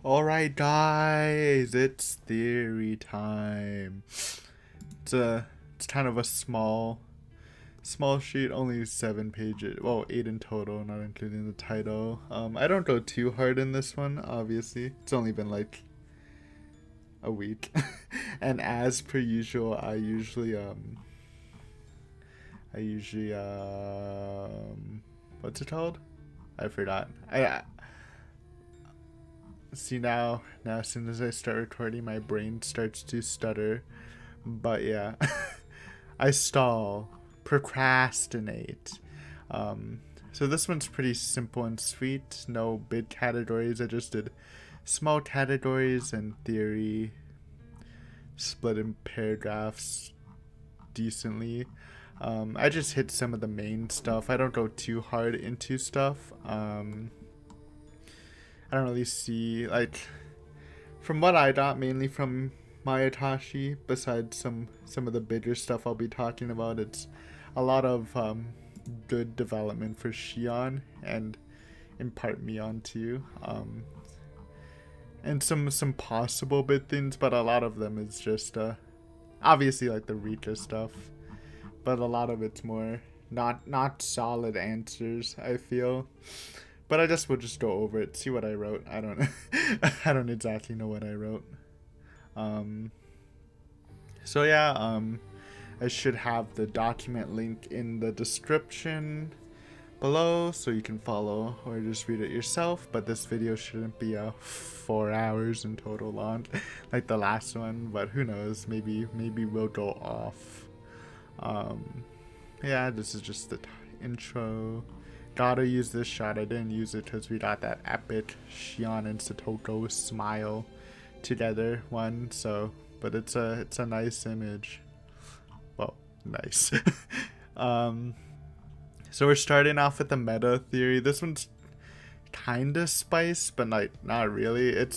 Alright guys, it's theory time. It's kind of a small sheet, only 7 pages. Well, 8 in total, not including the title. I don't go too hard in this one, obviously. It's only been like a week. And as per usual, I usually what's it called? I forgot. I see now as soon as I start recording, my brain starts to stutter. But yeah. I stall, procrastinate. So this one's pretty simple and sweet. No big categories. I just did small categories and theory, split in paragraphs decently. I just hit some of the main stuff. I don't go too hard into stuff. I don't really see, like, from what I got, mainly from Meakashi, besides some of the bigger stuff I'll be talking about, it's a lot of good development for Shion and in part Mion too. And some possible big things, but a lot of them is just obviously like the Rika stuff, but a lot of it's more not solid answers, I feel. But I just will just go over it, see what I wrote. I don't I don't exactly know what I wrote. So yeah, I should have the document link in the description below so you can follow or just read it yourself. But this video shouldn't be 4 hours in total long like the last one, but who knows, maybe we'll go off. Yeah, this is just the intro. Gotta use this shot. I didn't use it because we got that epic Shion and Satoko smile together one, so but it's a nice image. Well, nice. So we're starting off with the meta theory. This one's kinda spice, but not really.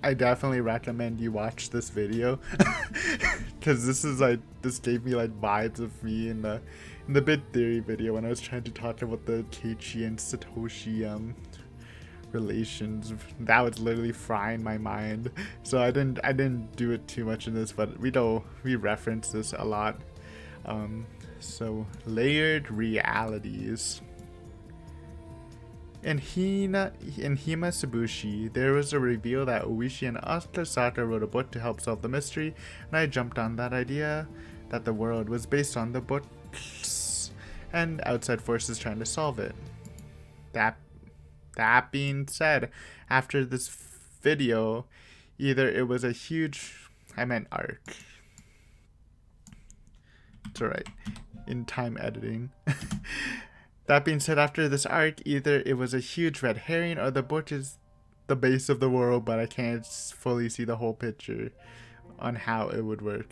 I definitely recommend you watch this video because this gave me like vibes of me in the bid theory video when I was trying to talk about the Keiichi and Satoshi relations. That was literally frying my mind, so I didn't do it too much in this, but we reference this a lot. So layered realities. In Hima Subushi, there was a reveal that Oishi and Akasaka wrote a book to help solve the mystery, and I jumped on that idea that the world was based on the books and outside forces trying to solve it. That being said, after this video, either it was a huge... I meant arc. It's alright. In time editing. That being said, after this arc, either it was a huge red herring or the book is the base of the world, but I can't fully see the whole picture on how it would work.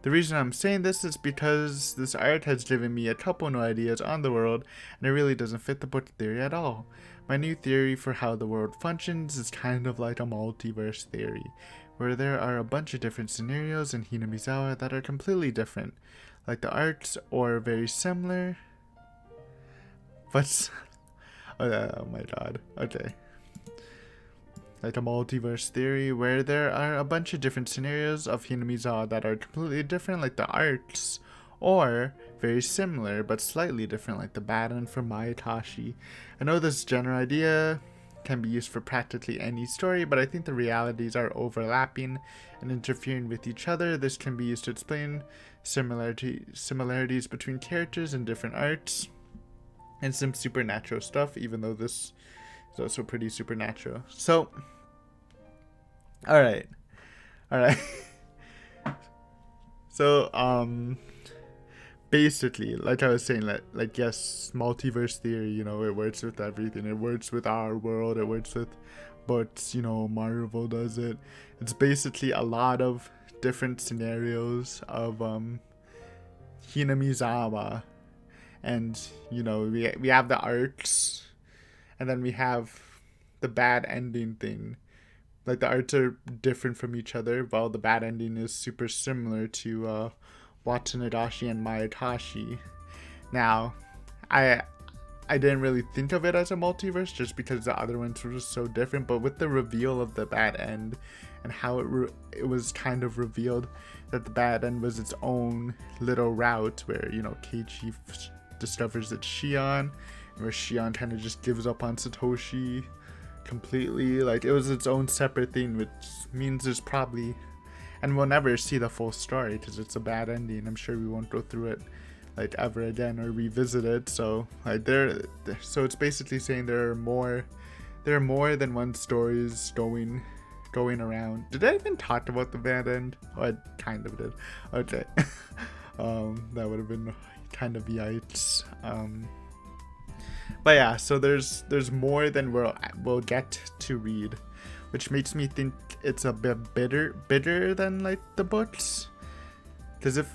The reason I'm saying this is because this art has given me a couple new ideas on the world, and it really doesn't fit the book theory at all. My new theory for how the world functions is kind of like a multiverse theory, where there are a bunch of different scenarios in Hinamizawa that are completely different, like the arcs, or very similar, but oh my god, okay. Like a multiverse theory where there are a bunch of different scenarios of Hinamizawa that are completely different like the arcs, or very similar but slightly different like the bad end from Meakashi. I know this general idea can be used for practically any story, but I think the realities are overlapping and interfering with each other. This can be used to explain similarities between characters in different arcs and some supernatural stuff, even though this is also pretty supernatural. So, alright. So, basically, like I was saying, like yes, multiverse theory, you know, it works with everything. It works with our world, it works with books, you know, Marvel does it. It's basically a lot of different scenarios of Hinamizawa. And, you know, we have the arcs, and then we have the bad ending thing. Like the arcs are different from each other, while the bad ending is super similar to Watsunadashi and Meakashi. Now, I I didn't really think of it as a multiverse just because the other ones were just so different. But with the reveal of the bad end and how it was kind of revealed that the bad end was its own little route where, you know, Keiichi discovers it's Shion, where Shion kind of just gives up on Satoshi completely. Like, it was its own separate thing, which means there's probably, and we'll never see the full story because it's a bad ending. I'm sure we won't go through it like ever again or revisit it. So like so it's basically saying there are more than one stories going around. Did I even talk about the bad end? Oh, I kind of did. Okay. That would have been kind of yikes. But yeah, so there's more than we'll get to read, which makes me think it's a bit bitter than like the books, because if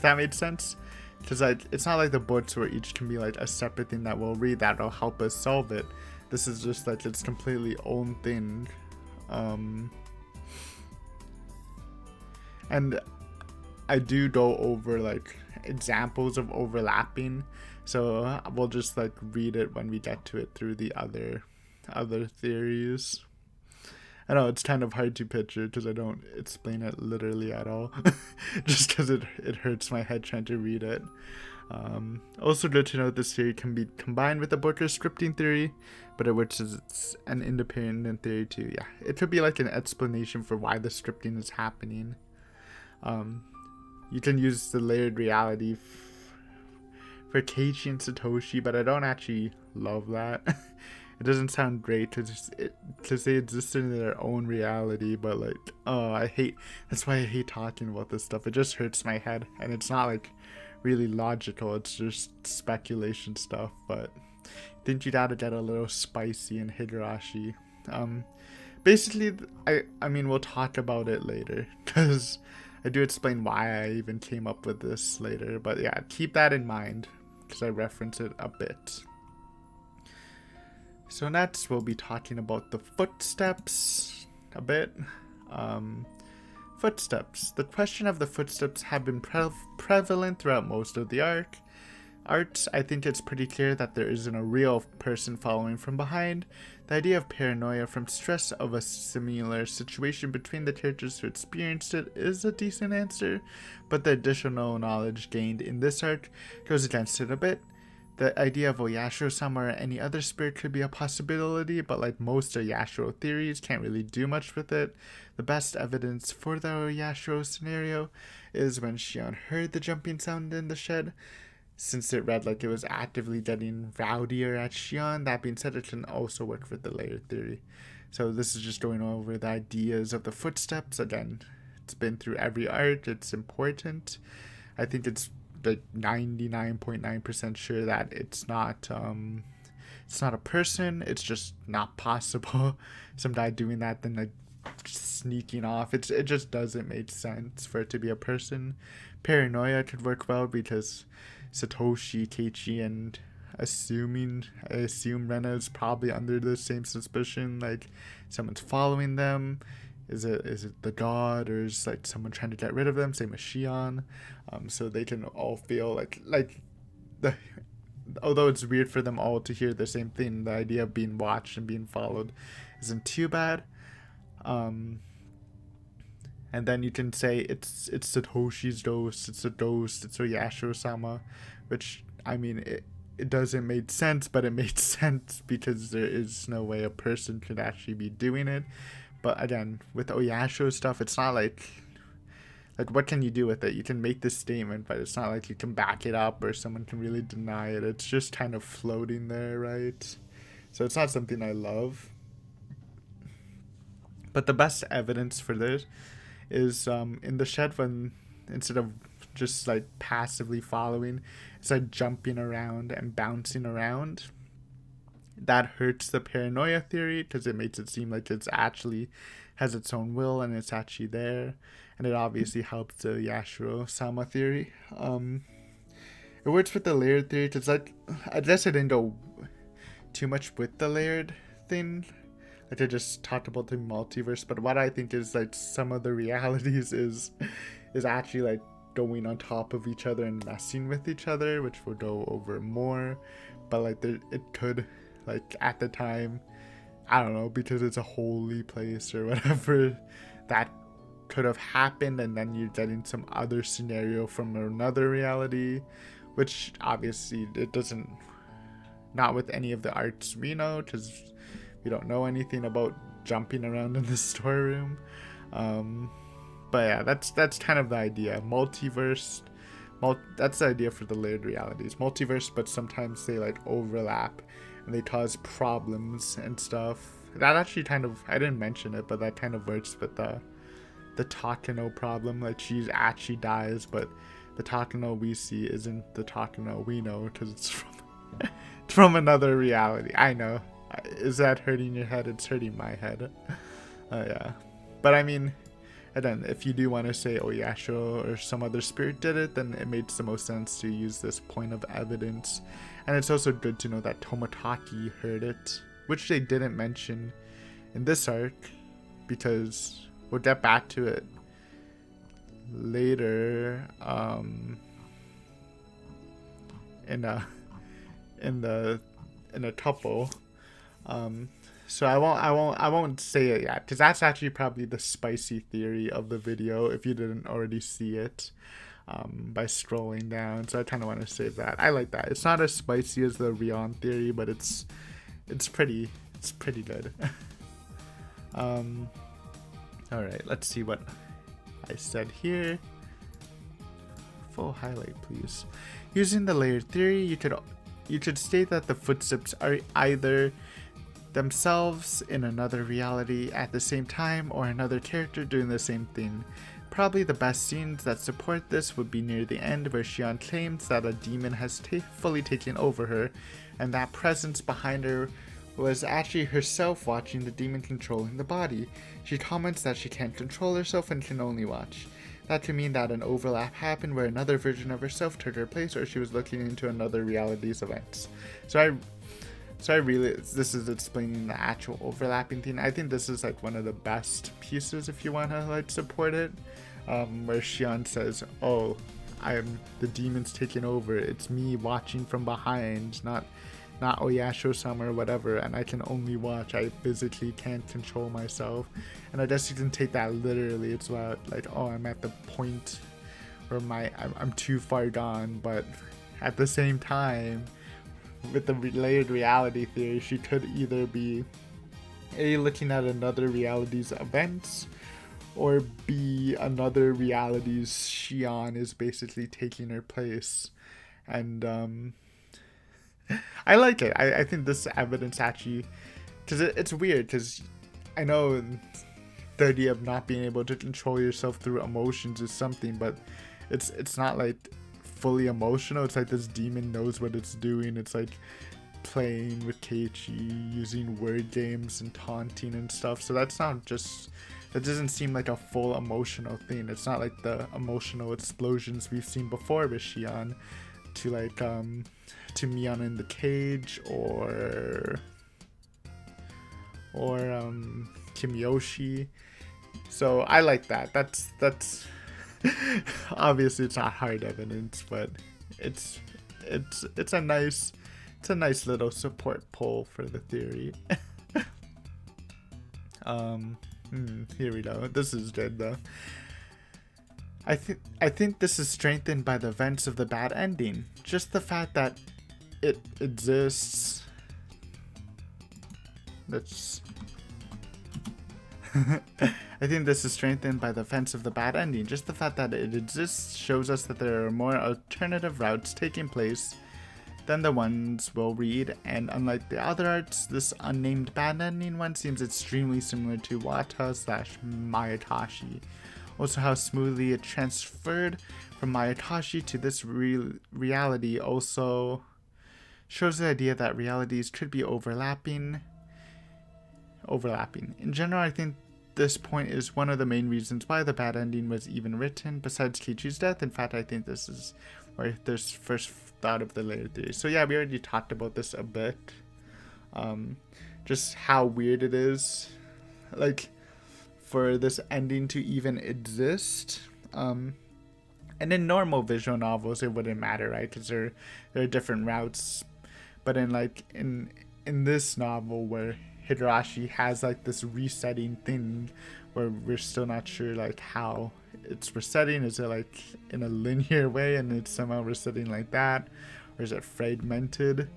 that made sense, because like it's not like the books where each can be like a separate thing that we'll read that'll help us solve it. This is just like its completely own thing. And I do go over like examples of overlapping, so we'll just like read it when we get to it through the other theories. I know it's kind of hard to picture because I don't explain it literally at all, just because it hurts my head trying to read it. Also good to note this theory can be combined with the Booker scripting theory, but which is it's an independent theory too. Yeah, it could be like an explanation for why the scripting is happening. You can use the layered reality for Keiichi and Satoshi, but I don't actually love that. It doesn't sound great because they exist in their own reality, but like, oh, that's why I hate talking about this stuff. It just hurts my head, and it's not like really logical, it's just speculation stuff. But I think you gotta get a little spicy in Higurashi. Basically, I mean, we'll talk about it later, because I do explain why I even came up with this later. But yeah, keep that in mind, because I reference it a bit. So next, we'll be talking about the footsteps a bit. Footsteps. The question of the footsteps have been prevalent throughout most of the arc. I think it's pretty clear that there isn't a real person following from behind. The idea of paranoia from stress of a similar situation between the characters who experienced it is a decent answer, but the additional knowledge gained in this arc goes against it a bit. The idea of Oyashiro-sama or any other spirit could be a possibility, but like most Oyashiro theories, can't really do much with it. The best evidence for the Oyashiro scenario is when Shion heard the jumping sound in the shed, since it read like it was actively getting rowdier at Shion. That being said, it can also work for the layered theory. So this is just going over the ideas of the footsteps. Again, it's been through every arc, it's important. I think it's like 99.9% sure that it's not a person. It's just not possible. Some guy doing that, then like sneaking off. It just doesn't make sense for it to be a person. Paranoia could work well because Satoshi, Keiichi, and I assume Rena is probably under the same suspicion. Like someone's following them. Is it the god, or is like someone trying to get rid of them? Same as Shion. So they can all feel like although it's weird for them all to hear the same thing, the idea of being watched and being followed isn't too bad. And then you can say it's Satoshi's ghost, it's a ghost, it's Oyashiro-sama, which, I mean, it doesn't make sense, but it makes sense because there is no way a person could actually be doing it. But again, with Oyashiro stuff, it's not like what can you do with it? You can make this statement, but it's not like you can back it up or someone can really deny it. It's just kind of floating there, right? So it's not something I love. But the best evidence for this is in the shed, when instead of just like passively following, it's like jumping around and bouncing around. That hurts the paranoia theory because it makes it seem like it's actually has its own will and it's actually there, and it obviously helps the Yashiro-sama theory. It works with the layered theory because like I guess I didn't go too much with the layered thing. Like I just talked about the multiverse, but what I think is like some of the realities is actually like going on top of each other and messing with each other, which we'll go over more. But like it could, like at the time, I don't know, because it's a holy place or whatever, that could have happened, and then you're getting some other scenario from another reality, which obviously it doesn't, not with any of the arts we know, because we don't know anything about jumping around in the storeroom. But yeah, that's kind of the idea. Multiverse, that's the idea for the layered realities. Multiverse, but sometimes they like overlap and they cause problems and stuff. That actually kind of, I didn't mention it, but that kind of works with the Takano problem. Like she actually dies, but the Takano we see isn't the Takano we know, because it's from another reality. I know. Is that hurting your head? It's hurting my head. Yeah. But I mean, and then if you do want to say Oyasho or some other spirit did it, then it makes the most sense to use this point of evidence. And it's also good to know that Tomotaki heard it, which they didn't mention in this arc, because we'll get back to it later in a couple. So I won't say it yet, because that's actually probably the spicy theory of the video if you didn't already see it by scrolling down. So I kind of want to save that. I like that. It's not as spicy as the Rion theory, but it's pretty good. All right, let's see what I said here. Full highlight, please. Using the layered theory, you could state that the footsteps are either themselves in another reality at the same time, or another character doing the same thing. Probably the best scenes that support this would be near the end, where Shion claims that a demon has fully taken over her, and that presence behind her was actually herself watching the demon controlling the body. She comments that she can't control herself and can only watch. That could mean that an overlap happened where another version of herself took her place, or she was looking into another reality's events. So I really, this is explaining the actual overlapping thing. I think this is like one of the best pieces if you want to like support it, where Shion says, "Oh, the demon's taking over. It's me watching from behind, not Oyasho-sama or whatever, and I can only watch. I physically can't control myself." And I guess you can take that literally. It's about like, oh, I'm at the point where I'm too far gone, but at the same time, with the layered reality theory, she could either be A, looking at another reality's events, or B, another reality's Shion is basically taking her place. And I like it. I think this evidence actually, because it's weird, because I know the idea of not being able to control yourself through emotions is something, but it's not like fully emotional. It's like this demon knows what it's doing. It's like playing with Keiichi, using word games and taunting and stuff. So that doesn't seem like a full emotional thing. It's not like the emotional explosions we've seen before with Shion, to like to Mion in the cage, or Kimiyoshi. So I like that. That's obviously it's not hard evidence, but it's a nice little support poll for the theory. Here we go. This is good though. I think this is strengthened by the events of the bad ending. Just the fact that it exists. I think this is strengthened by the events of the bad ending. Just the fact that it exists shows us that there are more alternative routes taking place than the ones we'll read, and unlike the other arts, this unnamed bad ending one seems extremely similar to Wata/Meakashi. Also, how smoothly it transferred from Meakashi to this reality also shows the idea that realities could be overlapping. In general, I think this point is one of the main reasons why the bad ending was even written, besides Keiichi's death. In fact, I think this is where there's first thought of the layered theory. So yeah, we already talked about this a bit. Just how weird it is, like, for this ending to even exist. And And in normal visual novels, it wouldn't matter, right? Because there are different routes. But in this novel where Higurashi has like this resetting thing, where we're still not sure like how it's resetting. Is it like in a linear way and it's somehow resetting like that, or is it fragmented?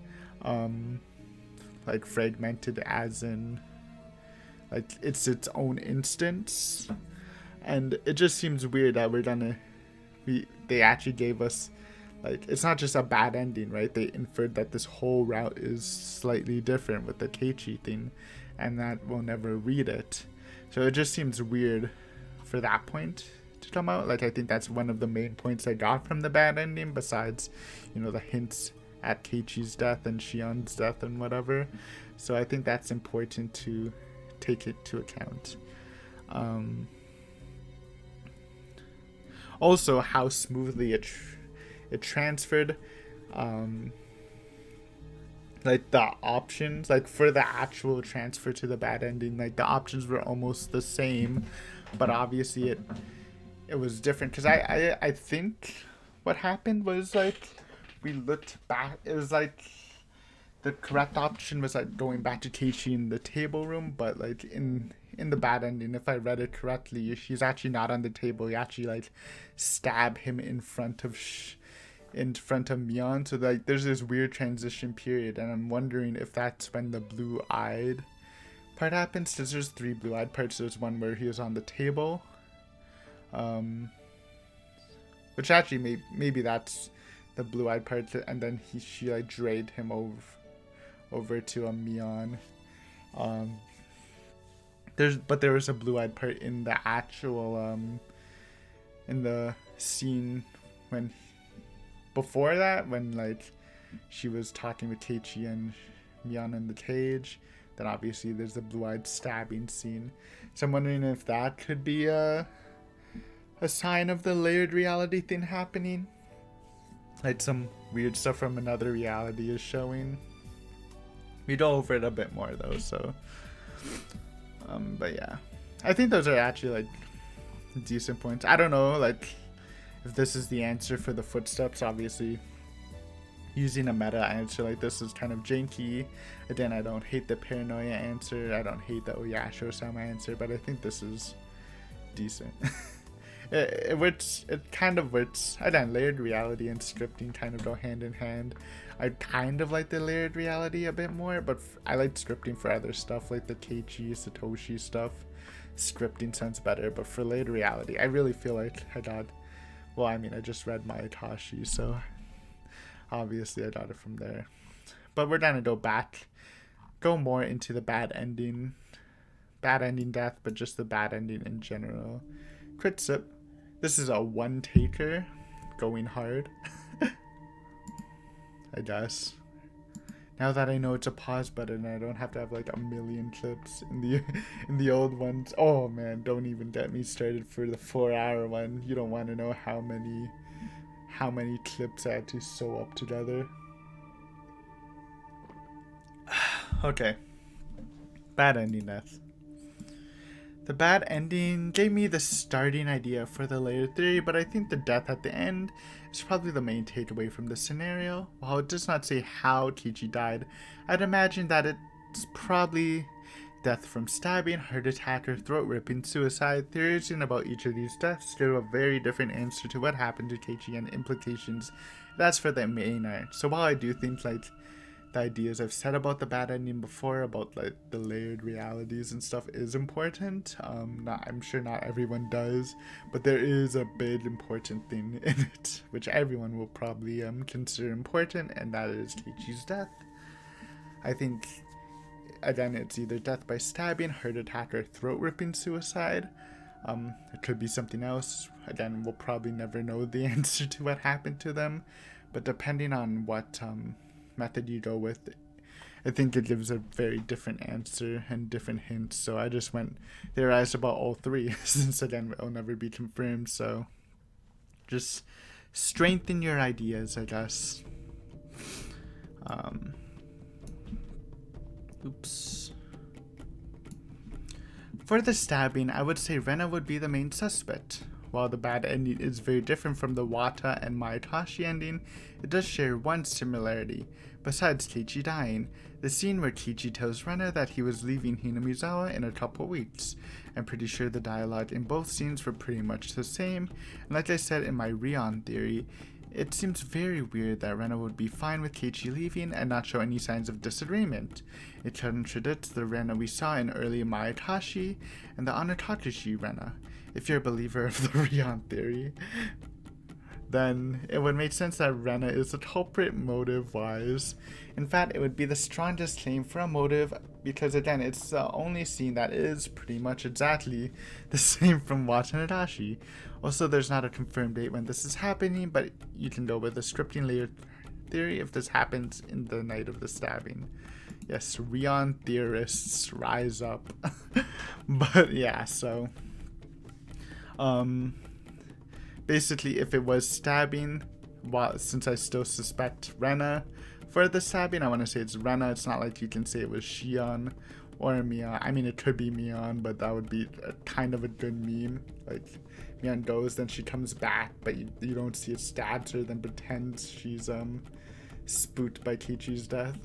Like fragmented as in like it's its own instance. And it just seems weird that they actually gave us, like, it's not just a bad ending, right? They inferred that this whole route is slightly different with the Keiichi thing, and that we'll never read it. So it just seems weird for that point to come out. Like, I think that's one of the main points I got from the bad ending, besides, the hints at Keiichi's death and Shion's death and whatever. So I think that's important to take it to account. Also, how smoothly it transferred, like the options, like for the actual transfer to the bad ending, like the options were almost the same, but obviously it was different. Because I think what happened was, like, we looked back, it was like the correct option was like going back to Keiichi in the table room, but like in the bad ending, if I read it correctly, he's actually not on the table. He actually like stab him in front of Mion. So like there's this weird transition period, and I'm wondering if that's when the blue-eyed part happens. Because there's 3 blue-eyed parts. There's one where he was on the table, which actually maybe that's the blue-eyed part, and then she like dragged him over to Mion. There was a blue-eyed part in the actual in the scene before that, when like she was talking with Keiichi and Mion in the cage. Then obviously there's the blue-eyed stabbing scene. So I'm wondering if that could be a sign of the layered reality thing happening. Like some weird stuff from another reality is showing. We go over it a bit more though, so but yeah, I think those are actually like decent points. I don't know like if this is the answer for the footsteps. Obviously using a meta answer like this is kind of janky. Again, I don't hate the paranoia answer, I don't hate the Oyasho-sama answer, but I think this is decent. It kind of works. Again, layered reality and scripting kind of go hand in hand. I kind of like the layered reality a bit more, but I like scripting for other stuff like the Keiichi, Satoshi stuff. Scripting sounds better, but for layered reality, I really feel like I just read Meakashi, so obviously I got it from there. But we're gonna go more into the bad ending death, but just the bad ending in general. Crit sip. This is a one taker, going hard. I guess. Now that I know it's a pause button, I don't have to have like a million clips in the old ones. Oh man, don't even get me started for the 4-hour one. You don't want to know how many clips I had to sew up together. Okay. Bad ending death. The bad ending gave me the starting idea for the layered theory, but I think the death at the end is probably the main takeaway from the scenario. While it does not say how Keiichi died, I'd imagine that it's probably death from stabbing, heart attack, or throat ripping, suicide. Theories about each of these deaths give a very different answer to what happened to Keiichi and implications that's for the main arc. So while I do think like the ideas I've said about the bad ending before, about like the layered realities and stuff, is important. I'm sure not everyone does, but there is a big important thing in it, which everyone will probably consider important, and that is Keiichi's death. I think, again, it's either death by stabbing, heart attack, or throat ripping suicide. It could be something else. Again, we'll probably never know the answer to what happened to them, but depending on what method you go with, I think it gives a very different answer and different hints. So I just theorized about all 3 since again it'll never be confirmed, so just strengthen your ideas, I guess. For the stabbing, I would say Rena would be the main suspect. while the bad ending is very different from the Wata and Meakashi ending, it does share one similarity. Besides Keiichi dying, the scene where Keiichi tells Rena that he was leaving Hinamizawa in a couple weeks. I'm pretty sure the dialogue in both scenes were pretty much the same, and like I said in my Rion theory, it seems very weird that Rena would be fine with Keiichi leaving and not show any signs of disagreement. It contradicts the Rena we saw in early Meikashi and the Anatakashi Rena. If you're a believer of the Rion theory, then it would make sense that Rena is the culprit motive-wise. In fact, it would be the strongest claim for a motive because, again, it's the only scene that is pretty much exactly the same from Watanashi. Also, there's not a confirmed date when this is happening, but you can go with the scripting layer theory if this happens in the night of the stabbing. Yes, Rion theorists rise up. But yeah, so basically, if it was stabbing, since I still suspect Rena for the stabbing, I want to say it's Rena. It's not like you can say it was Shion or Mion. I mean, it could be Mion, but that would be kind of a good meme. Like, Mion goes, then she comes back, but you don't see it stabs her, then pretends she's spooked by Keiichi's death.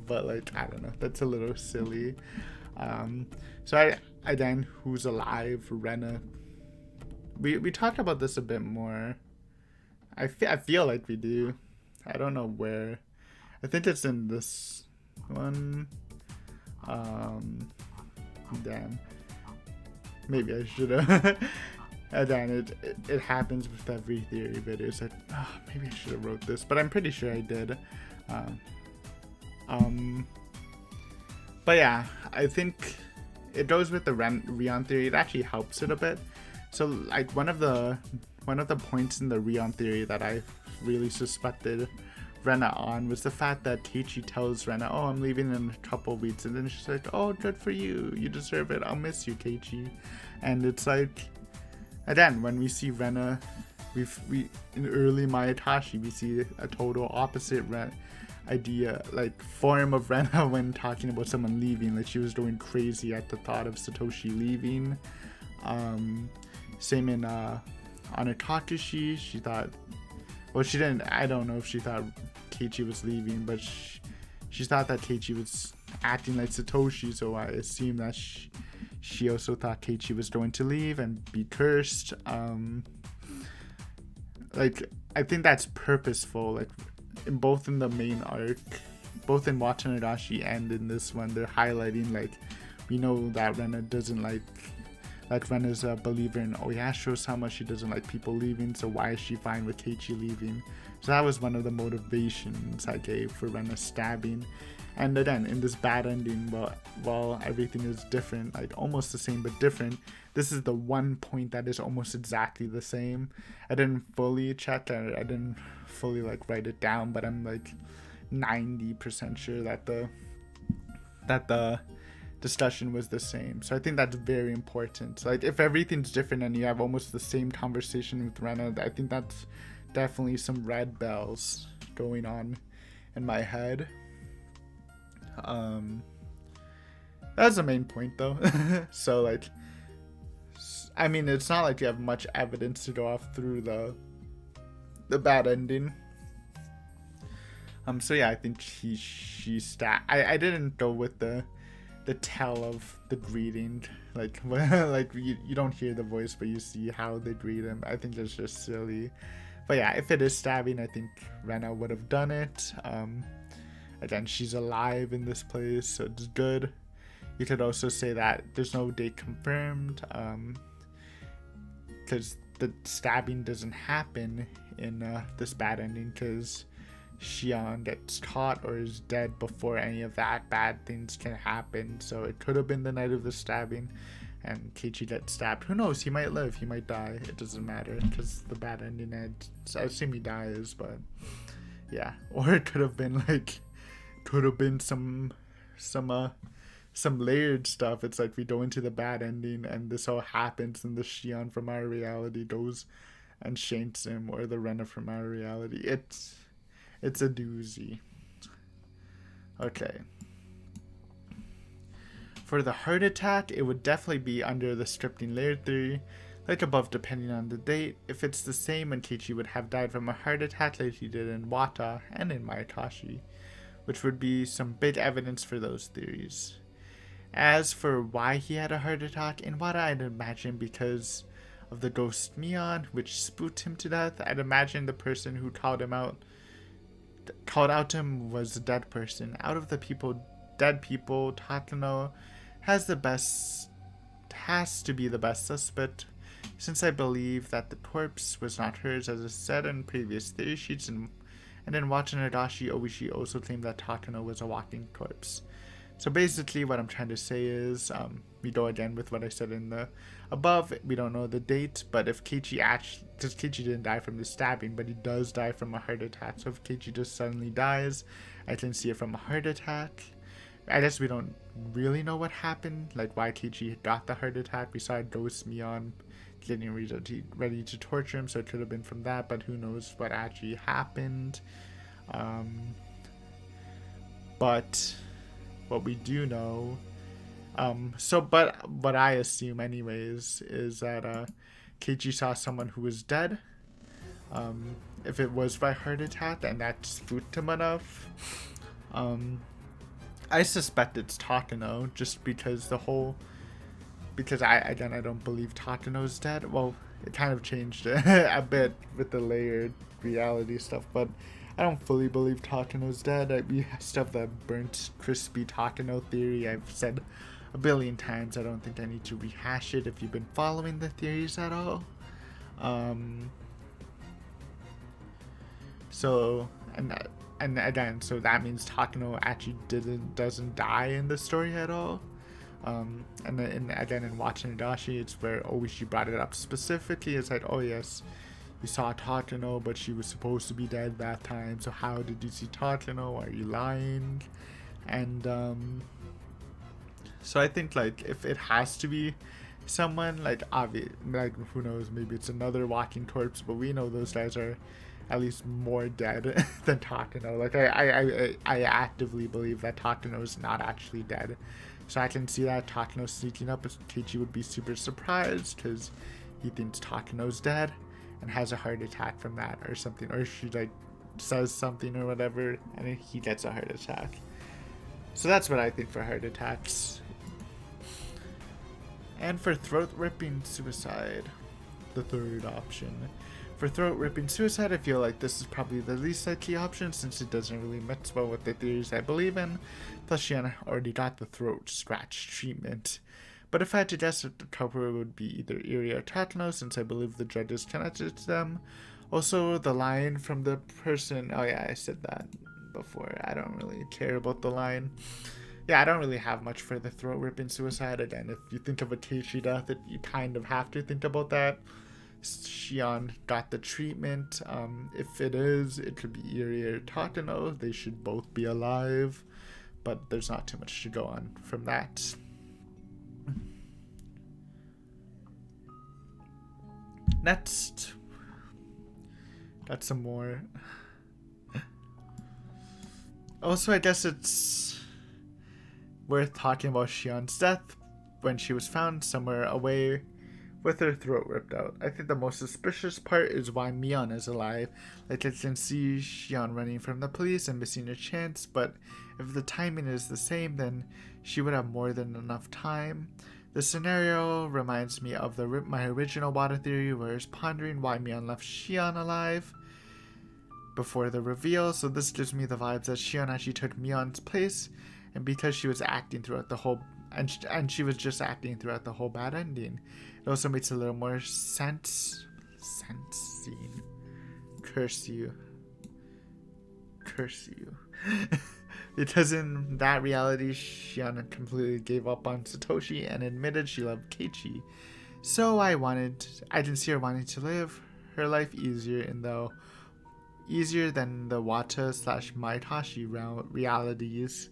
But, like, I don't know. That's a little silly. So again, who's alive? Rena. We talk about this a bit more. I feel like we do. I don't know where. I think it's in this one. Damn. Maybe I should have. And then it happens with every theory video. It's like, maybe I should have wrote this, but I'm pretty sure I did. But yeah, I think it goes with the Rion theory. It actually helps it a bit. So like one of the points in the Rion theory that I really suspected Rena on was the fact that Keiichi tells Rena, "Oh, I'm leaving in a couple weeks," and then she's like, "Oh, good for you. You deserve it. I'll miss you, Keiichi." And it's like, again, when we see Rena, we in early Meikashi, we see a total opposite idea, like form of Rena when talking about someone leaving. Like she was going crazy at the thought of Satoshi leaving. Same in Anatakashi, she thought, well, she didn't, I don't know if she thought Keiichi was leaving, but she thought that Keiichi was acting like Satoshi, so I assume that she also thought Keiichi was going to leave and be cursed. Like, I think that's purposeful, like, both in the main arc, both in Watanashi and in this one, they're highlighting, like, we know that Rena doesn't like Rena's a believer in Oyashiro-sama, she doesn't like people leaving, so why is she fine with Keiichi leaving? So that was one of the motivations I gave for Rena stabbing. And again, in this bad ending, while everything is different, like almost the same but different, this is the one point that is almost exactly the same. I didn't fully check, I didn't fully like write it down, but I'm like 90% sure that the discussion was the same. So I think that's very important. Like if everything's different and you have almost the same conversation with Rena, I think that's definitely some red bells going on in my head. That's the main point though. So like, I mean, it's not like you have much evidence to go off through the bad ending. So yeah, I think I didn't go with the tell of the greeting, like like you don't hear the voice but you see how they greet him. I think it's just silly. But yeah, if it is stabbing, I think Rena would have done it. Again, she's alive in this place, so it's good. You could also say that there's no date confirmed, because the stabbing doesn't happen in this bad ending, because Shion gets caught or is dead before any of that bad things can happen. So it could have been the night of the stabbing and Keiichi gets stabbed. Who knows? He might live, he might die. It doesn't matter because the bad ending ends. I assume he dies, but yeah. Or it could have been some layered stuff. It's like we go into the bad ending and this all happens and the Shion from our reality goes and shanks him, or the Rena from our reality. It's a doozy. Okay. For the heart attack, it would definitely be under the scripting layer theory. like above depending on the date. If it's the same, then Keiichi would have died from a heart attack like he did in Wata and in Meakashi, which would be some big evidence for those theories. As for why he had a heart attack, in Wata I'd imagine because of the ghost Mion, which spooked him to death. I'd imagine the person who called out to him was a dead person. Out of the dead people, Takano has to be the best suspect, since I believe that the corpse was not hers, as is said in previous theory sheets, and in Watanabe Oishi also claimed that Takano was a walking corpse. So basically what I'm trying to say is, we go again with what I said in the above. We don't know the date, but if Keiichi because Keiichi didn't die from the stabbing, but he does die from a heart attack. So if Keiichi just suddenly dies, I can see it from a heart attack. I guess we don't really know what happened, like why Keiichi got the heart attack. We saw Ghost Mion getting ready to torture him, so it could have been from that, but who knows what actually happened. But what we do know, but what I assume anyways is that Keiichi saw someone who was dead. If it was by heart attack, and that spooked him enough. I suspect it's Takano, just because I don't believe Takano's dead. Well, it kind of changed a bit with the layered reality stuff, but I don't fully believe Takano's dead. We still have the burnt, crispy Takano theory I've said a billion times. I don't think I need to rehash it if you've been following the theories at all. So again, so that means Takano actually doesn't die in the story at all. And then again in Watanabe, it's where Oishi brought it up specifically. It's like, oh yes, you saw Takano, but she was supposed to be dead that time. So how did you see Takano? Are you lying? And so I think like if it has to be someone like who knows, maybe it's another walking corpse, but we know those guys are at least more dead than Takano. Like I actively believe that Takano is not actually dead. So I can see that Takano sneaking up, but Keiichi would be super surprised because he thinks Takano's dead and has a heart attack from that or something, or she like says something or whatever and he gets a heart attack. So that's what I think for heart attacks. And for throat-ripping suicide, the third option. For throat-ripping suicide, I feel like this is probably the least likely option since it doesn't really mix well with the theories I believe in. Plus, Shion already got the throat scratch treatment. But if I had to guess, the culprit would be either Iri or Takano, since I believe the drug is connected to them. Also, the line from the person... Oh yeah, I said that before. I don't really care about the line. Yeah, I don't really have much for the throat-ripping suicide. Again, if you think of a Keiichi death, you kind of have to think about that. Shion got the treatment. If it could be Iri or Takano. They should both be alive. But there's not too much to go on from that. Next, got some more. Also, I guess it's worth talking about Shion's death when she was found somewhere away with her throat ripped out. I think the most suspicious part is why Mion is alive. Like, I can see Shion running from the police and missing a chance, but if the timing is the same, then she would have more than enough time. The scenario reminds me of my original water theory, where I was pondering why Mion left Shion alive before the reveal, so this gives me the vibes that Shion actually took Mion's place, and because she was acting throughout the whole and she was just acting throughout the whole bad ending. It also makes a little more sense. Sensing. Curse you. Because in that reality, Shion completely gave up on Satoshi and admitted she loved Keiichi. So I can see her wanting to live her life easier than the Wata/Meikashi realities.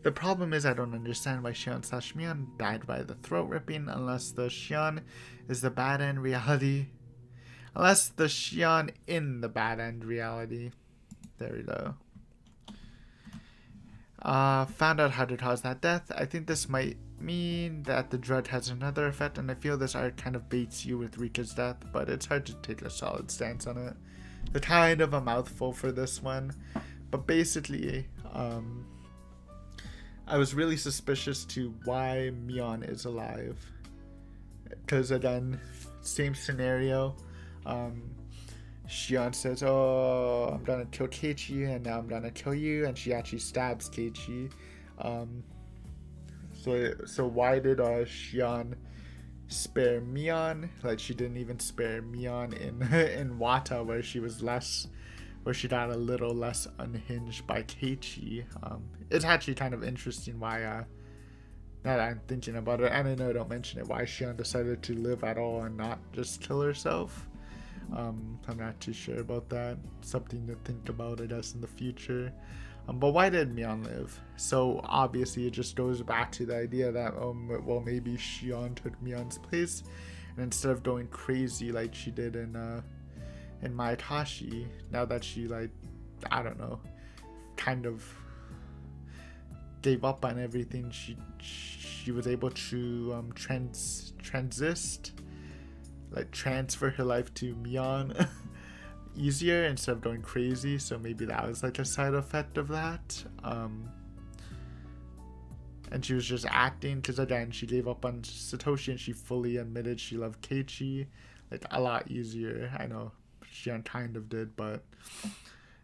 The problem is I don't understand why Shion/Mion died by the throat ripping unless the Shion is the bad end reality. Unless the Shion in the bad end reality. There we go. Found out how to cause that death. I think this might mean that the drug has another effect, and I feel this art kind of baits you with Rika's death, but it's hard to take a solid stance on it. It's kind of a mouthful for this one, but basically, I was really suspicious to why Mion is alive. Because again, same scenario. Shion says, "Oh, I'm gonna kill Keiichi, and now I'm gonna kill you," and she actually stabs Keiichi. So why did Shion spare Mion? Like, she didn't even spare Mion in Wata, where she got a little less unhinged by Keiichi. It's actually kind of interesting why, now that I'm thinking about it, and I know I don't mention it, why Shion decided to live at all and not just kill herself. I'm not too sure about that. Something to think about, I guess, in the future. But why did Mion live? So obviously it just goes back to the idea that, well, maybe Shion took Mion's place, and instead of going crazy like she did in Meakashi, now that she, like, I don't know, kind of gave up on everything, she was able to transfer her life to Mion easier instead of going crazy. So maybe that was like a side effect of that. And she was just acting because, again, she gave up on Satoshi and she fully admitted she loved Keiichi, like, a lot easier. I know she kind of did, but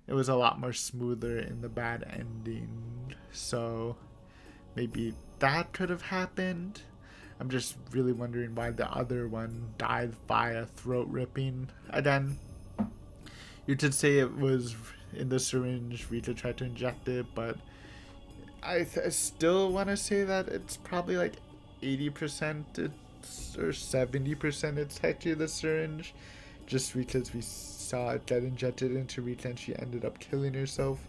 it was a lot more smoother in the bad ending. So maybe that could have happened. I'm just really wondering why the other one died via throat ripping. Again, you could say it was in the syringe, Rita tried to inject it, but I still want to say that it's probably like 80% or 70% it's actually the syringe, just because we saw it get injected into Rita and she ended up killing herself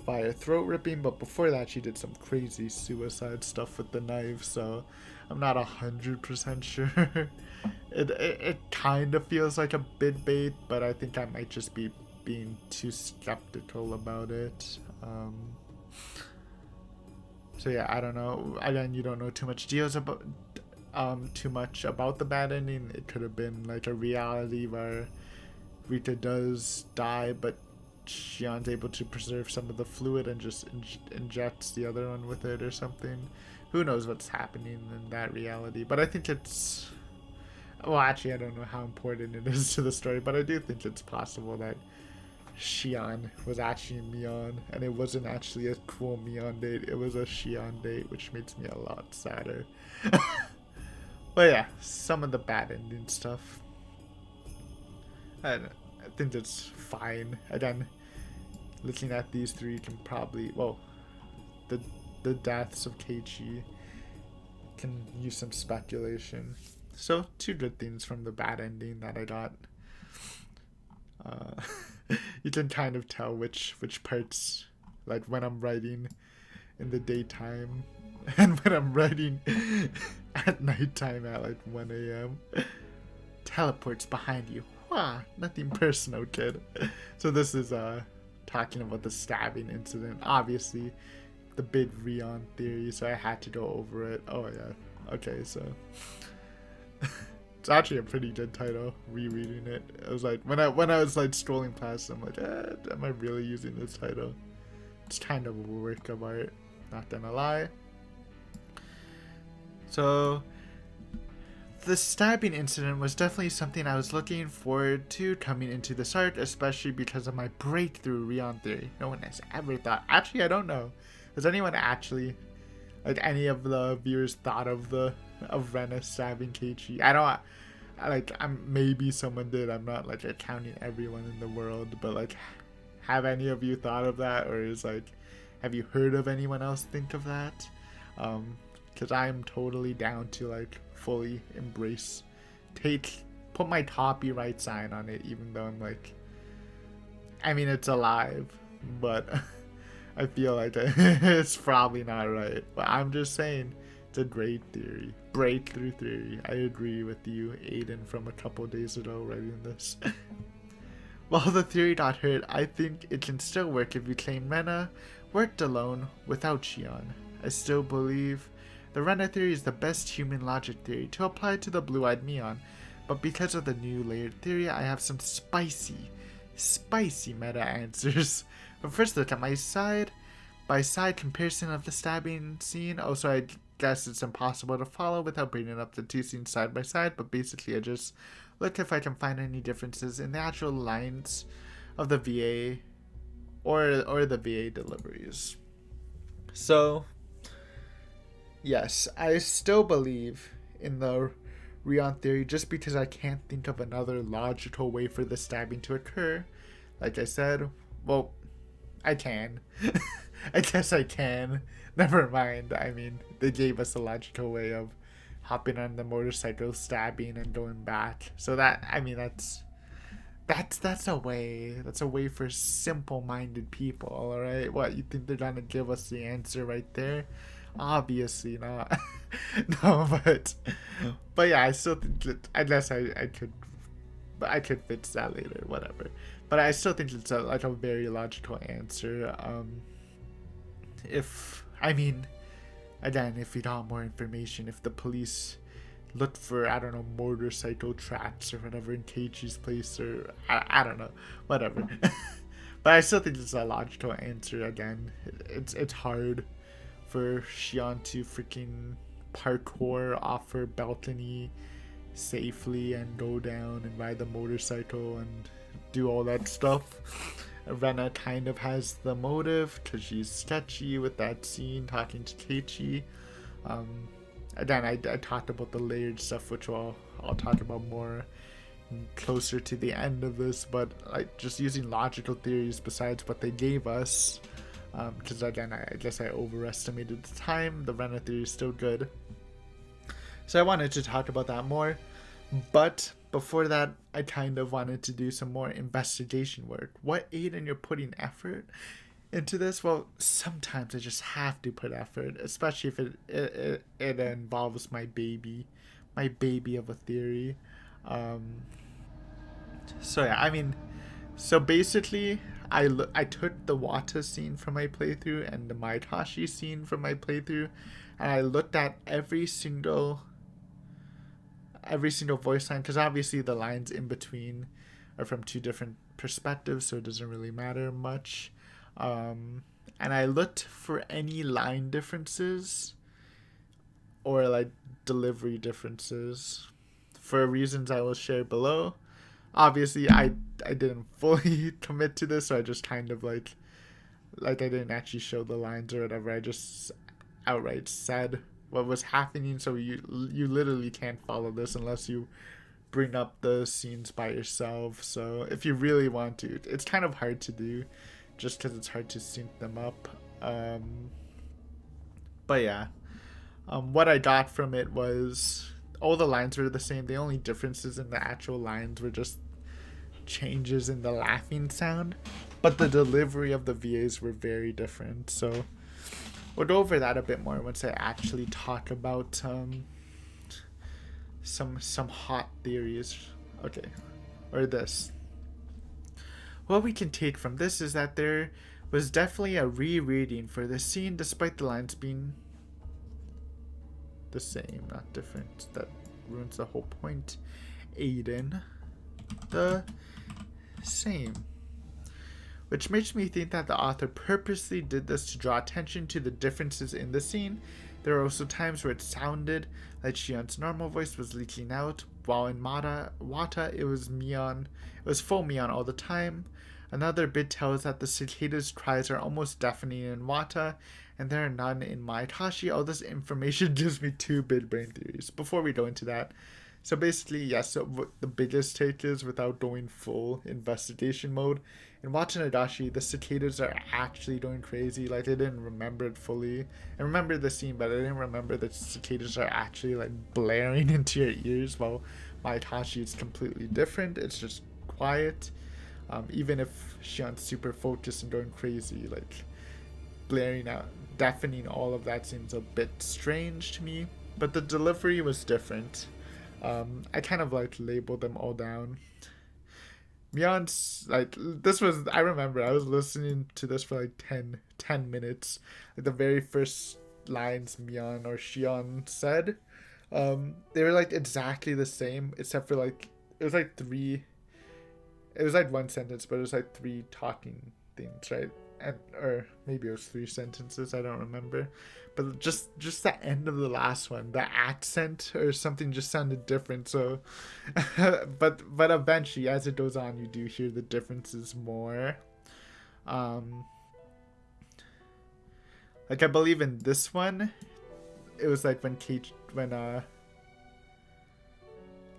via throat ripping. But before that, she did some crazy suicide stuff with the knife, so I'm not 100% sure. It kind of feels like a bit bait, but I think I might just be being too skeptical about it. So yeah, I don't know. Again, you don't know too much about the bad ending. It could have been like a reality where Rita does die, but Shion's able to preserve some of the fluid and just injects the other one with it or something. Who knows what's happening in that reality, but I think it's... Well, actually, I don't know how important it is to the story, but I do think it's possible that Shion was actually Mion, and it wasn't actually a cool Mion date, it was a Shion date, which makes me a lot sadder. But yeah, some of the bad ending stuff, I think it's fine. Again, looking at these three, you can probably, well, the deaths of Keiichi can use some speculation. So, two good things from the bad ending that I got. You can kind of tell which parts, like when I'm writing in the daytime and when I'm writing at nighttime at like 1 a.m. Teleports behind you. Wah, nothing personal, kid. So this is talking about the stabbing incident. Obviously, the big Rion theory, so I had to go over it. Oh yeah. Okay, so it's actually a pretty good title, rereading it. I was like, when I was like scrolling past, I'm like, am I really using this title? It's kind of a work of art, not gonna lie. So the stabbing incident was definitely something I was looking forward to coming into this arc, especially because of my breakthrough Rion theory. No one has ever thought. Actually, I don't know. Has anyone actually, like, any of the viewers thought of Rena stabbing Keiichi? Maybe someone did. I'm not like accounting everyone in the world, but like, have any of you thought of that, or have you heard of anyone else think of that? Because I'm totally down to like fully embrace, put my copyright sign on it, even though I'm like, I mean, it's alive, but I feel like it's probably not right. But I'm just saying, it's a great theory. Breakthrough theory. I agree with you, Aiden, from a couple days ago writing this. While the theory got hurt, I think it can still work if you claim Rena worked alone without Shion. I still believe The Renner theory is the best human logic theory to apply to the blue-eyed Mion, but because of the new layered theory, I have some spicy meta answers. But first, look at my side by side comparison of the stabbing scene. Also, I guess it's impossible to follow without bringing up the two scenes side by side, but basically I just look if I can find any differences in the actual lines of the VA or the VA deliveries. So, yes, I still believe in the Rion theory just because I can't think of another logical way for the stabbing to occur. Like I said, well, I can. I guess I can. Never mind. I mean, they gave us a logical way of hopping on the motorcycle, stabbing, and going back. So that, I mean, that's a way. That's a way for simple-minded people. All right, what, you think they're gonna give us the answer right there? Obviously not. No, but yeah, I still think that unless I could, but I could fix that later. Whatever. But I still think it's like a very logical answer. If I mean, again, if we got more information, if the police looked for, I don't know, motorcycle tracks or whatever in Keiichi's place, or I don't know, whatever. But I still think it's a logical answer. Again, it's hard for Shion to freaking parkour off her balcony safely and go down and ride the motorcycle and do all that stuff. Rena kind of has the motive because she's sketchy with that scene talking to Keiichi. Again, I talked about the layered stuff, which I'll talk about more closer to the end of this, but like just using logical theories besides what they gave us, because again, I guess I overestimated the time. The Rena theory is still good, so I wanted to talk about that more. But before that, I kind of wanted to do some more investigation work. What, Aiden, you're putting effort into this? Well, sometimes I just have to put effort, especially if it involves my baby of a theory. So yeah, I mean, so basically, I took the Wata scene from my playthrough and the Meakashi scene from my playthrough, and I looked at every single voice line, because obviously the lines in between are from two different perspectives, so it doesn't really matter much. And I looked for any line differences or like delivery differences for reasons I will share below. Obviously, I didn't fully commit to this, so I just kind of like I didn't actually show the lines or whatever. I just outright said what was happening, so you literally can't follow this unless you bring up the scenes by yourself. So if you really want to, it's kind of hard to do just because it's hard to sync them up. But yeah, what I got from it was all the lines were the same. The only differences in the actual lines were just changes in the laughing sound, but the delivery of the VAs were very different. So we'll go over that a bit more once I actually talk about some hot theories. Okay, or this. What we can take from this is that there was definitely a rereading for this scene, despite the lines being the same, not different. That ruins the whole point. Aiden, the same. Which makes me think that the author purposely did this to draw attention to the differences in the scene. There are also times where it sounded like Shion's normal voice was leaking out, while in Wata it was full Mion all the time. Another bit tells that the cicada's cries are almost deafening in Wata, and there are none in Meakashi. All this information gives me two big brain theories. Before we go into that, so basically, yes, so what the biggest take is, without going full investigation mode, in Watanabashi, the cicadas are actually going crazy. Like, I didn't remember it fully. I remember the scene, but I didn't remember that cicadas are actually, like, blaring into your ears, while Meikashi is completely different. It's just quiet. Even if Shion's super focused and going crazy, like, blaring out, deafening, all of that seems a bit strange to me. But the delivery was different. I kind of like labeled them all down. Mion's like, this was, I remember I was listening to this for like 10 minutes. Like the very first lines Mion or Shion said. They were like exactly the same, except for like it was like three. It was like one sentence, but it was like three talking things, right? And or maybe it was three sentences. I don't remember. But just the end of the last one, the accent or something just sounded different. So, but eventually, as it goes on, you do hear the differences more. Um, like I believe in this one, it was like when Kate when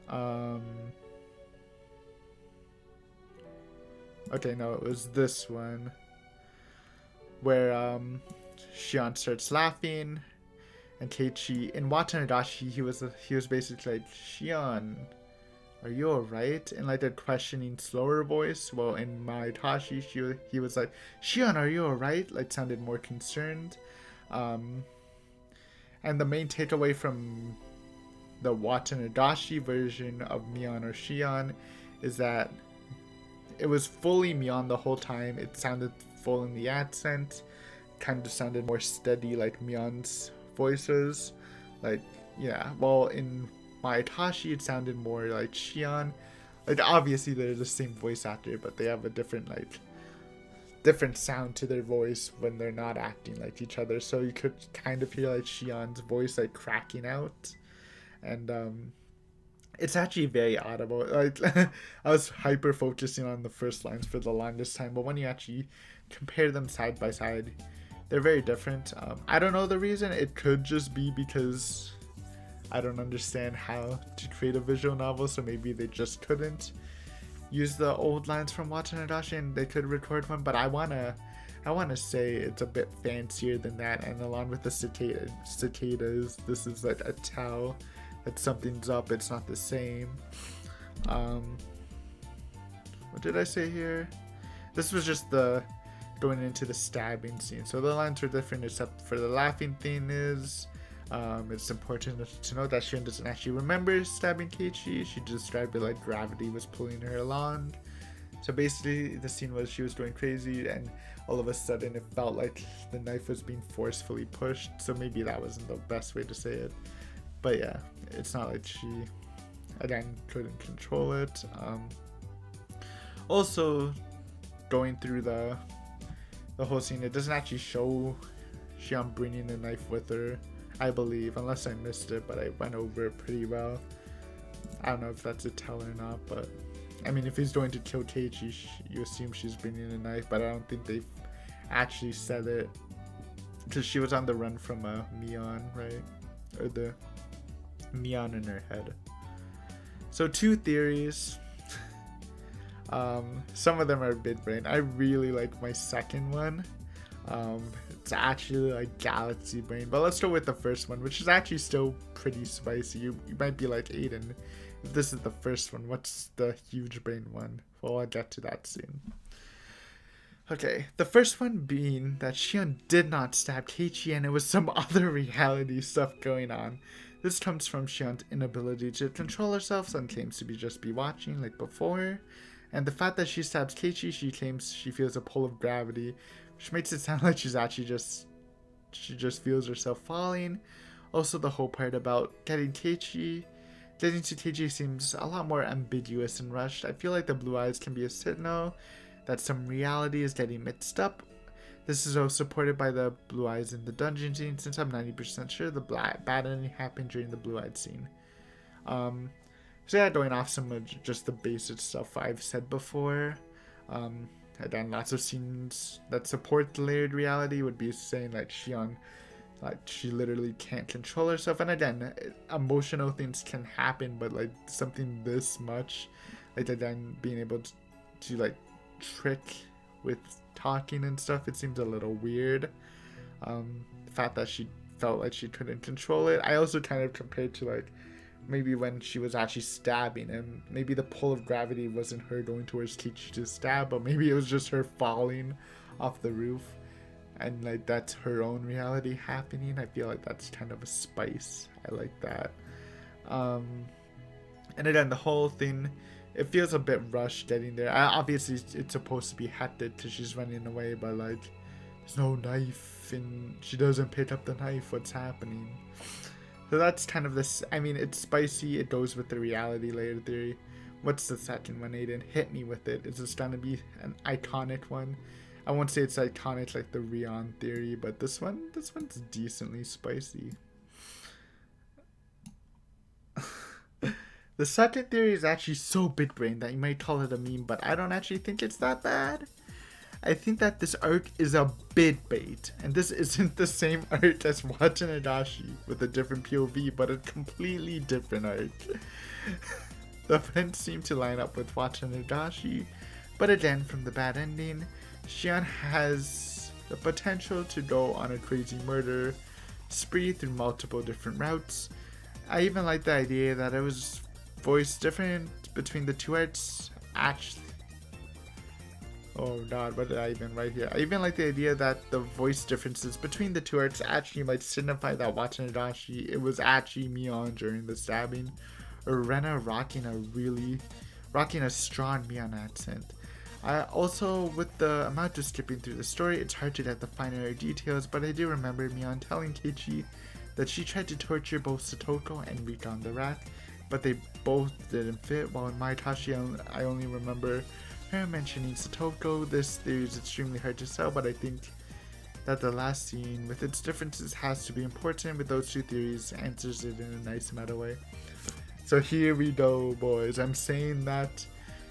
um okay, no, it was this one where Shion starts laughing, and Keiichi in Watanadashi he was basically like, Shion, are you alright? In like a questioning slower voice. Well, in Maitashi he was like, Shion, are you alright? Like sounded more concerned. And the main takeaway from the Watanadashi version of Mion or Shion is that it was fully Mion the whole time. It sounded full in the accent, kind of sounded more steady like Mion's voices. Like, yeah, well, in Maitashi it sounded more like Shion. Like, obviously they're the same voice actor, but they have a different sound to their voice when they're not acting like each other. So you could kind of hear like Shion's voice like cracking out. And it's actually very audible. Like I was hyper focusing on the first lines for the longest time, but when you actually compare them side by side, they're very different. I don't know the reason. It could just be because I don't understand how to create a visual novel, so maybe they just couldn't use the old lines from Watanadashi and they could record one. But I wanna say it's a bit fancier than that, and along with the cicadas, this is like a tell that something's up. It's not the same. What did I say here? This was just the going into the stabbing scene. So the lines were different except for the laughing thing is it's important to note that Shion doesn't actually remember stabbing Keiichi. She described it like gravity was pulling her along. So basically the scene was she was going crazy and all of a sudden it felt like the knife was being forcefully pushed. So maybe that wasn't the best way to say it. But yeah, it's not like she, again, couldn't control it. Also, going through the whole scene, it doesn't actually show Shion bringing the knife with her, I believe, unless I missed it, but I went over it pretty well. I don't know if that's a tell or not, but I mean, if he's going to kill Keiichi, you assume she's bringing a knife, but I don't think they've actually said it, because she was on the run from Mion, right? Or the Mion in her head. So 2 theories. Some of them are big brain. I really like my second one. It's actually like galaxy brain, but let's go with the first one, which is actually still pretty spicy. You might be like, Aiden, if this is the first one, what's the huge brain one? Well, I'll get to that soon. Okay, the first one being that Shion did not stab Keiichi and it was some other reality stuff going on. This comes from Shion's inability to control herself. Some claims to be watching like before. And the fact that she stabs Keiichi, she claims she feels a pull of gravity, which makes it sound like she's actually she just feels herself falling. Also, the whole part about getting to Keiichi seems a lot more ambiguous and rushed. I feel like the blue eyes can be a signal that some reality is getting mixed up. This is also supported by the blue eyes in the dungeon scene, since I'm 90% sure the bad ending happened during the blue eyed scene. So yeah, going off some of just the basic stuff I've said before. Again, lots of scenes that support the layered reality would be saying like Shion, like she literally can't control herself. And again, emotional things can happen, but like something this much, like again, being able to like trick with talking and stuff, it seems a little weird. The fact that she felt like she couldn't control it, I also kind of compared to like maybe when she was actually stabbing, and maybe the pull of gravity wasn't her going towards Keiichi to stab, but maybe it was just her falling off the roof, and like that's her own reality happening. I feel like that's kind of a spice. I like that. And again, the whole thing, it feels a bit rushed getting there. Obviously, it's supposed to be hectic because she's running away, but like there's no knife and she doesn't pick up the knife. What's happening? So that's kind of this. I mean, it's spicy. It goes with the reality layer theory. What's the second one, Aiden? Hit me with it. Is this gonna be an iconic one? I won't say it's iconic like the Rion theory, but this one's decently spicy. The second theory is actually so big brain that you might call it a meme, but I don't actually think it's that bad. I think that this arc is a bit bait, and this isn't the same arc as Watanabe with a different POV, but a completely different arc. The events seem to line up with Watanabe, but again, from the bad ending, Shion has the potential to go on a crazy murder spree through multiple different routes. I even like the idea that it was voiced different between the two arcs. Actually, oh god, what did I even write here? I even like the idea that the voice differences between the two arcs actually might signify that Watanabe, it was actually Mion during the stabbing, or Rena rocking a strong Mion accent. Also, with the amount of skipping through the story, it's hard to get the finer details, but I do remember Mion telling Keiichi that she tried to torture both Satoko and Rika on the rack, but they both didn't fit, while in Meikashi I only remember her mentioning Satoko. This theory is extremely hard to sell, but I think that the last scene, with its differences, has to be important. With those two theories, answers it in a nice meta way. So here we go, boys. I'm saying that,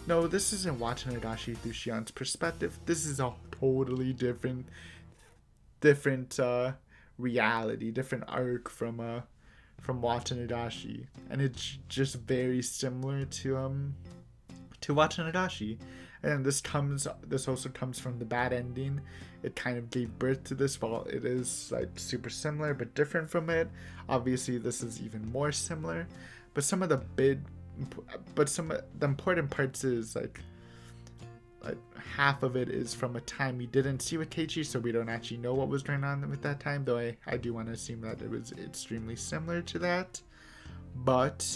no, this isn't Watanabe through Shion's perspective. This is a totally different reality, different arc from Watanabe, and it's just very similar to Watanabe. And this also comes from the bad ending. It kind of gave birth to this, while it is like super similar but different from it. Obviously, this is even more similar, but some of the important parts is like half of it is from a time we didn't see with Keiichi, so we don't actually know what was going on with that time, though I do want to assume that it was extremely similar to that. But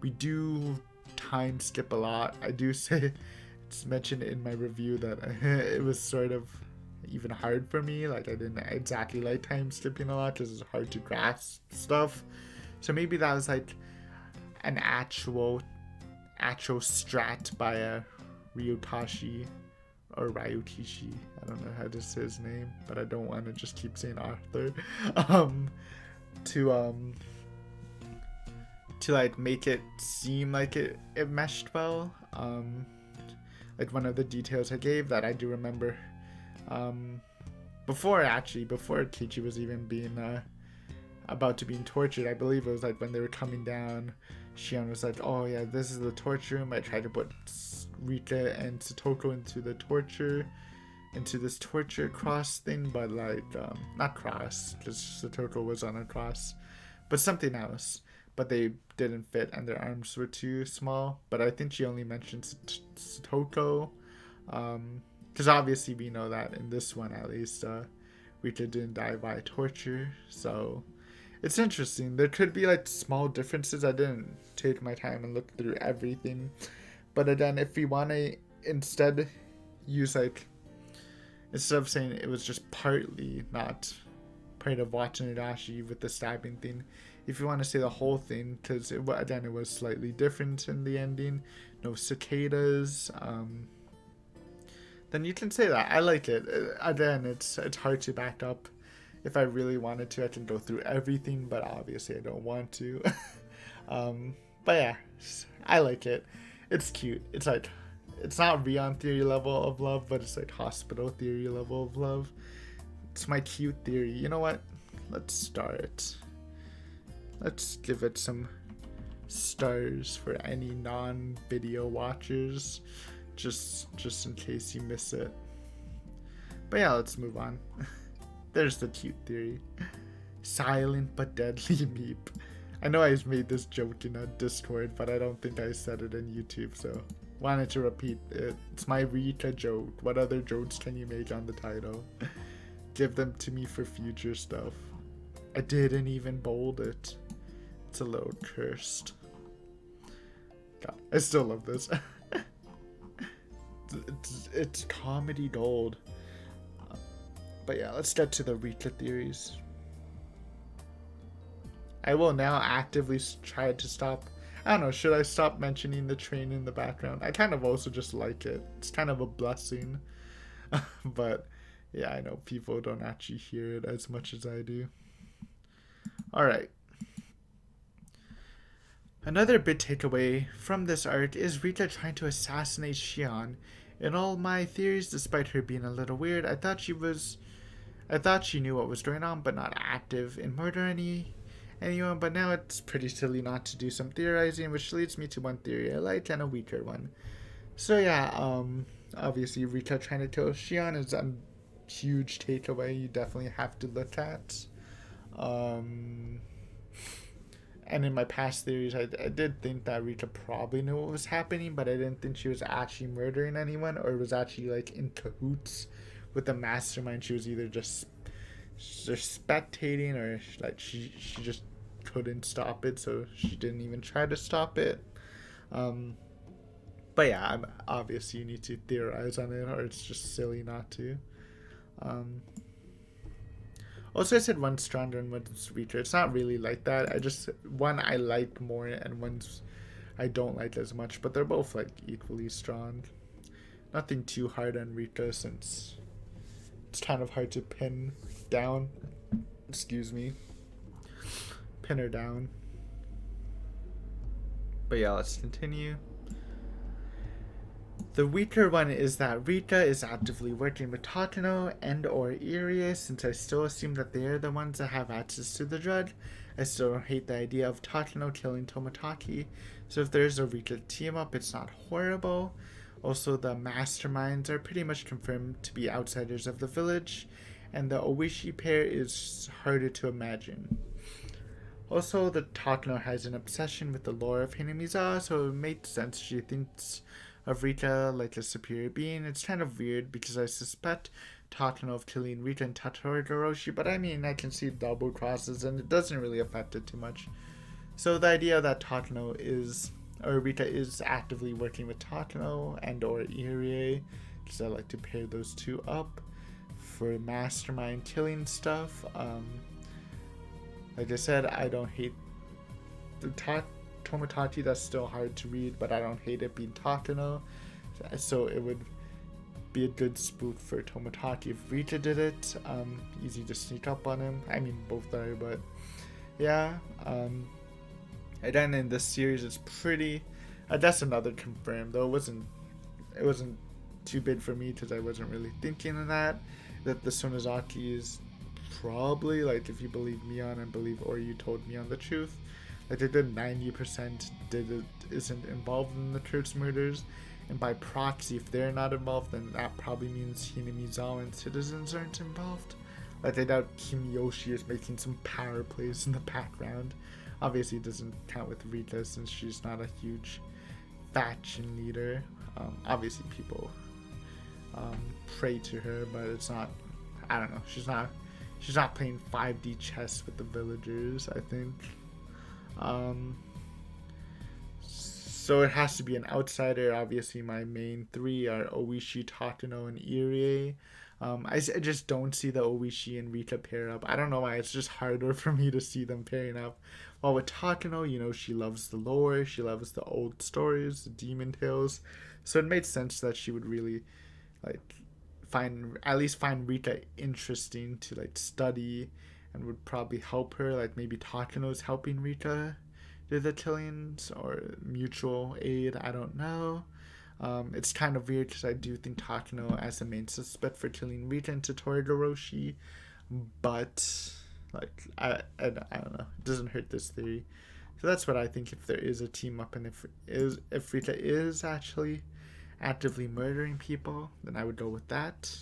we do time skip a lot. I do say, it's mentioned in my review that it was sort of even hard for me. Like, I didn't exactly like time skipping a lot because it's hard to grasp stuff. So maybe that was like an actual strat by a Ryutashi or Ryutishi. I don't know how to say his name, but I don't want to just keep saying Arthur. To like make it seem like it meshed well. Like one of the details I gave that I do remember, before Keiichi was even being about to being tortured, I believe it was like when they were coming down, Shion was like, oh yeah, this is the torture room. I tried to put Rika and Satoko into this torture cross thing, but like, not cross, because Satoko was on a cross, but something else. But they didn't fit and their arms were too small. But I think she only mentioned Satoko, because obviously we know that in this one at least, Rika didn't die by torture, so it's interesting. There could be like small differences. I didn't take my time and look through everything. But again, if we want to instead use like, instead of saying it was just partly not part of Watanabe with the stabbing thing, if you want to say the whole thing, because it was slightly different in the ending, no cicadas, then you can say that. I like it. Again, it's hard to back up. If I really wanted to, I can go through everything, but obviously I don't want to. But yeah, I like it. It's cute. It's like, it's not Rion theory level of love, but it's like hospital theory level of love. It's my cute theory. You know what? Let's start. Let's give it some stars for any non-video watchers, just in case you miss it. But yeah, let's move on. There's the cute theory. Silent but deadly Meep. I know I made this joke in a Discord, but I don't think I said it in YouTube, so wanted to repeat it. It's my Rika joke. What other jokes can you make on the title? Give them to me for future stuff. I didn't even bold it. It's a little cursed. God, I still love this. It's comedy gold. But yeah, let's get to the Rita theories. I will now actively try to stop. I don't know, should I stop mentioning the train in the background? I kind of also just like it. It's kind of a blessing. But yeah, I know people don't actually hear it as much as I do. Alright. Another big takeaway from this arc is Rita trying to assassinate Shion. In all my theories, despite her being a little weird, I thought she knew what was going on, but not active in murdering anyone. But now it's pretty silly not to do some theorizing, which leads me to one theory I liked and a weaker one. So yeah, obviously Rita trying to kill Shion is a huge takeaway you definitely have to look at. And in my past theories, I did think that Rita probably knew what was happening, but I didn't think she was actually murdering anyone or was actually like in cahoots with the mastermind. She was either just spectating or like she just couldn't stop it, so she didn't even try to stop it. But yeah, obviously you need to theorize on it, or it's just silly not to. Also, I said one's stronger and one's weaker. It's not really like that. One I like more and one's I don't like as much, but they're both like equally strong. Nothing too hard on Rita since it's kind of hard to pin down. Excuse me. Pin her down. But yeah, let's continue. The weaker one is that Rita is actively working with Takano and or Irie, since I still assume that they are the ones that have access to the drug. I still don't hate the idea of Takano killing Tomotaki, so if there's a Rita team up, it's not horrible. Also, the masterminds are pretty much confirmed to be outsiders of the village, and the Oishi pair is harder to imagine. Also, the Takano has an obsession with the lore of Hinamizawa, so it makes sense she thinks of Rita like a superior being. It's kind of weird because I suspect Takano of killing Rita and Todoroshi, but I mean, I can see double crosses and it doesn't really affect it too much. So the idea that Rita is actively working with Takano and or Irie, because I like to pair those two up for mastermind killing stuff. Like I said, I don't hate the Tomodachi. That's still hard to read, but I don't hate it being Takano. So it would be a good spoof for Tomodachi if Rita did it. Easy to sneak up on him. I mean, both are, but yeah. And then in this series, it's pretty. That's another confirmed, though. It wasn't too big for me because I wasn't really thinking of that the Sonozaki is probably, like, if you believe Mion and believe or you told Mion the truth, like, a good 90% isn't involved in the church murders, and by proxy, if they're not involved, then that probably means Hinamizawa citizens aren't involved. Like, I doubt Kimiyoshi is making some power plays in the background. Obviously, it doesn't count with Rita since she's not a huge faction leader. Obviously, people pray to her, but it's not. I don't know. She's not playing 5D chess with the villagers, I think. So it has to be an outsider. Obviously, my main three are Oishi, Takano, and Irie. I just don't see the Oishi and Rita pair up. I don't know why. It's just harder for me to see them pairing up. While with Takano, she loves the lore. She loves the old stories, the demon tales. So it made sense that she would really, like, find Rita interesting to, like, study, and would probably help her. Like, maybe Takano's helping Rita do the killings or mutual aid. I don't know. It's kind of weird because I do think Takano as the main suspect for killing Rita and Todoroshi, but like I don't know. It doesn't hurt this theory. So that's what I think. If there is a team up, and if Rita is actually actively murdering people, then I would go with that.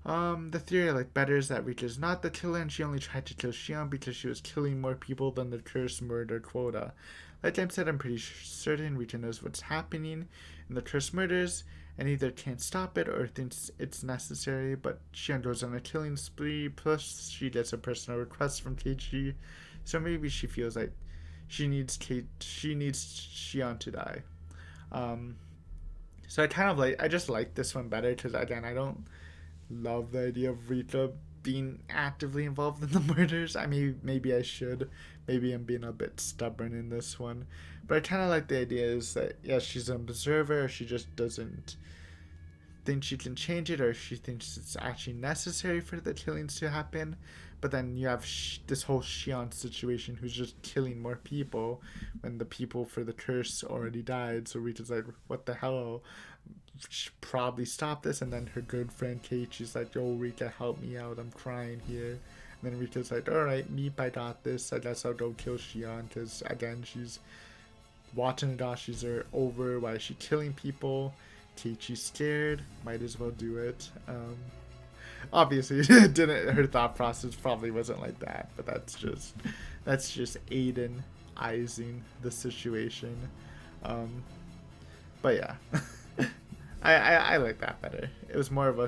The theory I like better is that Rita is not the killer and she only tried to kill Shion because she was killing more people than the cursed murder quota. Like I said, I'm pretty certain Rita knows what's happening in the cursed murders and either can't stop it or thinks it's necessary, but Shion goes on a killing spree, plus she gets a personal request from KG, so maybe she feels like she needs Shion to die. So I just like this one better because again, I don't love the idea of Rita being actively involved in the murders. I mean, maybe I should. Maybe I'm being a bit stubborn in this one. But I kind of like the idea is that, yeah, she's an observer. She just doesn't think she can change it, or she thinks it's actually necessary for the killings to happen. But then you have this whole Shion situation who's just killing more people when the people for the curse already died. So Rita's like, what the hell? Should probably stop this. And then her good friend Kate, she's like, yo, Rita, help me out, I'm crying here. And then Rita's like, alright, Meep, I got this, I guess I'll go kill Shion, because again, she's watching the dashes are over. Why is she killing people? Keiichi's scared, might as well do it. Obviously didn't, her thought process probably wasn't like that, but that's just Aiden izing the situation. But yeah. I like that better. It was more of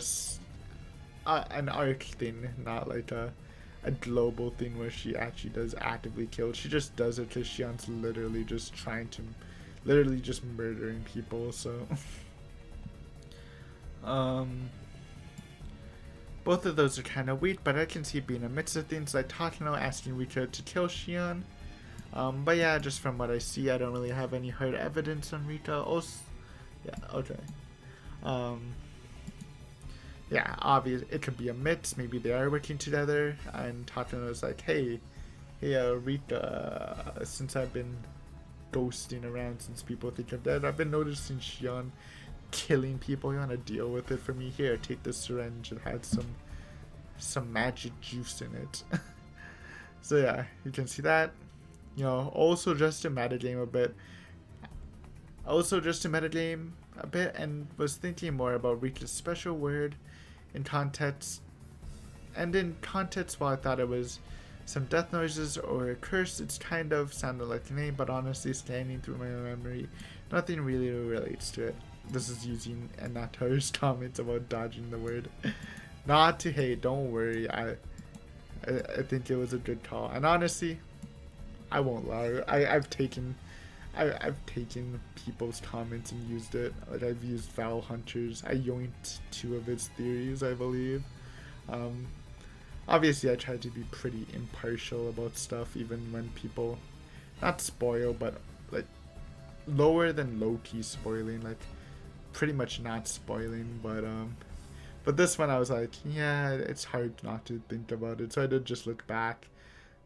an arc thing, not like a global thing where she actually does actively kill. She just does it because Shion's literally just murdering people. So, both of those are kind of weak, but I can see it being a mix of things like Takano asking Rika to kill Shion. But yeah, just from what I see, I don't really have any hard evidence on Rika. Also, yeah, okay. Yeah, obvious. It could be a mix. Maybe they are working together. And Takano's like, hey, Rita, since I've been ghosting around since people think I'm dead, I've been noticing Shion killing people. You want to deal with it for me? Here, take this syringe. It had some magic juice in it. So yeah, you can see that. You know, also just to metagame a bit, and was thinking more about Rita's special word in context. And in context, while I thought it was some death noises or a curse, it's kind of sounded like a name, but honestly, scanning through my memory, nothing really relates to it. This is using Anato's comments about dodging the word. Not to hate, don't worry. I think it was a good call. And honestly, I won't lie. I've taken people's comments and used it. Like, I've used Val Hunter's. I yoinked 2 of its theories, I believe. Obviously, I tried to be pretty impartial about stuff, even when people, not spoil, but like lower than low-key spoiling, like pretty much not spoiling. But this one I was like, yeah, it's hard not to think about it. So I did just look back.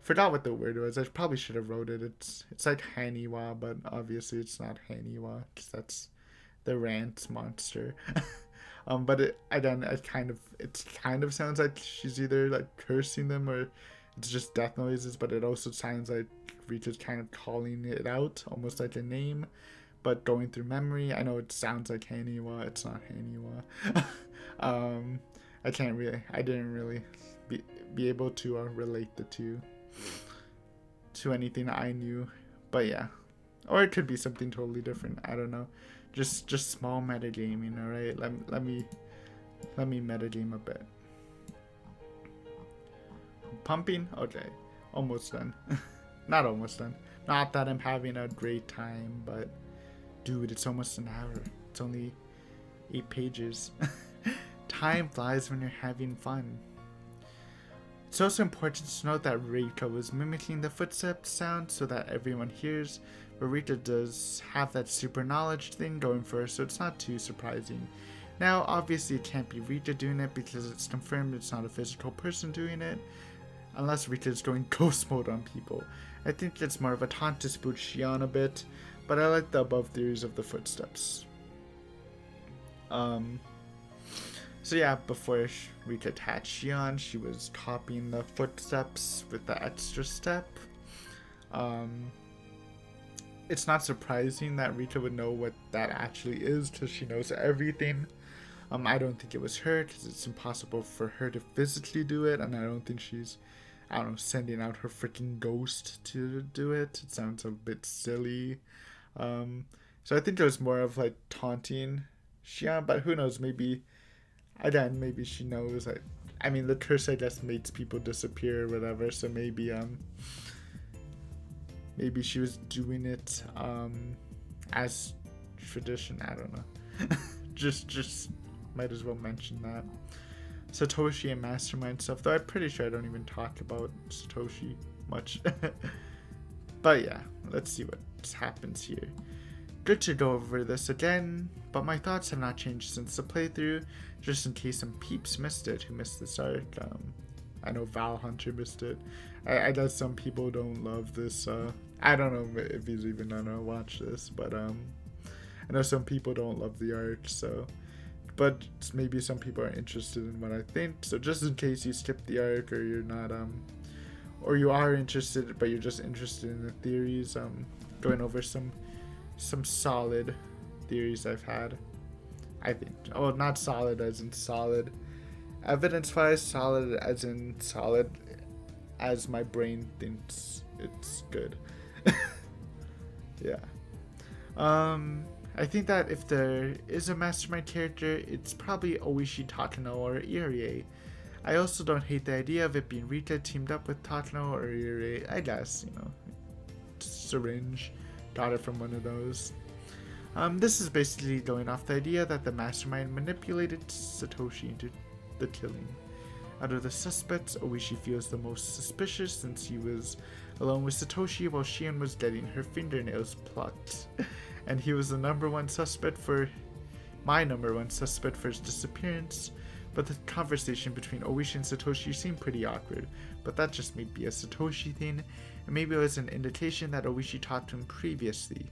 Forgot what the word was. I probably should have wrote it. It's like Haniwa, but obviously it's not Haniwa because that's the rant monster. But it kind of sounds like she's either like cursing them or it's just death noises. But it also sounds like Rita's kind of calling it out, almost like a name, but going through memory. I know it sounds like Haniwa. It's not Haniwa. I didn't really be able to relate the two to anything I knew, but yeah, or it could be something totally different. I don't know. Just small metagaming. All right, let me metagame a bit. Pumping. Okay, almost done. Not almost done. Not that I'm having a great time, but dude, it's almost an hour. It's only 8 pages. Time flies when you're having fun. It's also important to note that Rika was mimicking the footsteps sound so that everyone hears, but Rika does have that super knowledge thing going for her, so it's not too surprising. Now, obviously it can't be Rika doing it because it's confirmed it's not a physical person doing it, unless Rika is going ghost mode on people. I think it's more of a taunt to spook Shion a bit, but I like the above theories of the footsteps. So yeah, before Rika attached Shion, she was copying the footsteps with the extra step. It's not surprising that Rika would know what that actually is because she knows everything. I don't think it was her because it's impossible for her to physically do it, and I don't think she's, sending out her freaking ghost to do it. It sounds a bit silly. So I think it was more of like taunting Shion, but who knows, maybe she knows. The curse, I guess, makes people disappear or whatever. So maybe she was doing it as tradition. I don't know. just might as well mention that. Satoshi and Mastermind stuff, though I'm pretty sure I don't even talk about Satoshi much. But yeah, let's see what happens here. Good to go over this again, but my thoughts have not changed since the playthrough, just in case some peeps missed it who missed this arc. I know Val Hunter missed it. I guess some people don't love this. I don't know if he's even gonna watch this, but I know some people don't love the arc, so. But maybe some people are interested in what I think, so just in case you skipped the arc or you're not, or you are interested but you're just interested in the theories, going over some solid theories I've had. I think. Oh, not solid as in solid. Evidence-wise, solid as in solid as my brain thinks it's good. Yeah. I think that if there is a mastermind character, it's probably Oishi Takano or Irie. I also don't hate the idea of it being Rika teamed up with Takano or Irie. I guess, Syringe. Got it from one of those. This is basically going off the idea that the mastermind manipulated Satoshi into the killing. Out of the suspects, Oishi feels the most suspicious since he was alone with Satoshi while Shion was getting her fingernails plucked. And he was my number one suspect for his disappearance. But the conversation between Oishi and Satoshi seemed pretty awkward, but that just may be a Satoshi thing, and maybe it was an indication that Oishi talked to him previously.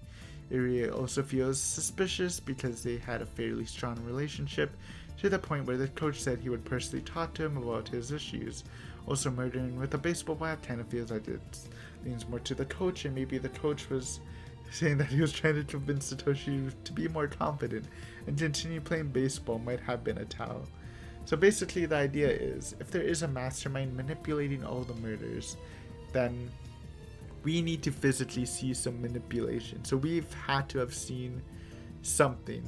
Irie also feels suspicious because they had a fairly strong relationship, to the point where the coach said he would personally talk to him about his issues. Also, murdering with a baseball bat kind of feels like it leans more to the coach, and maybe the coach was saying that he was trying to convince Satoshi to be more confident and continue playing baseball might have been a towel. So basically the idea is, if there is a mastermind manipulating all the murders, then we need to physically see some manipulation. So we've had to have seen something.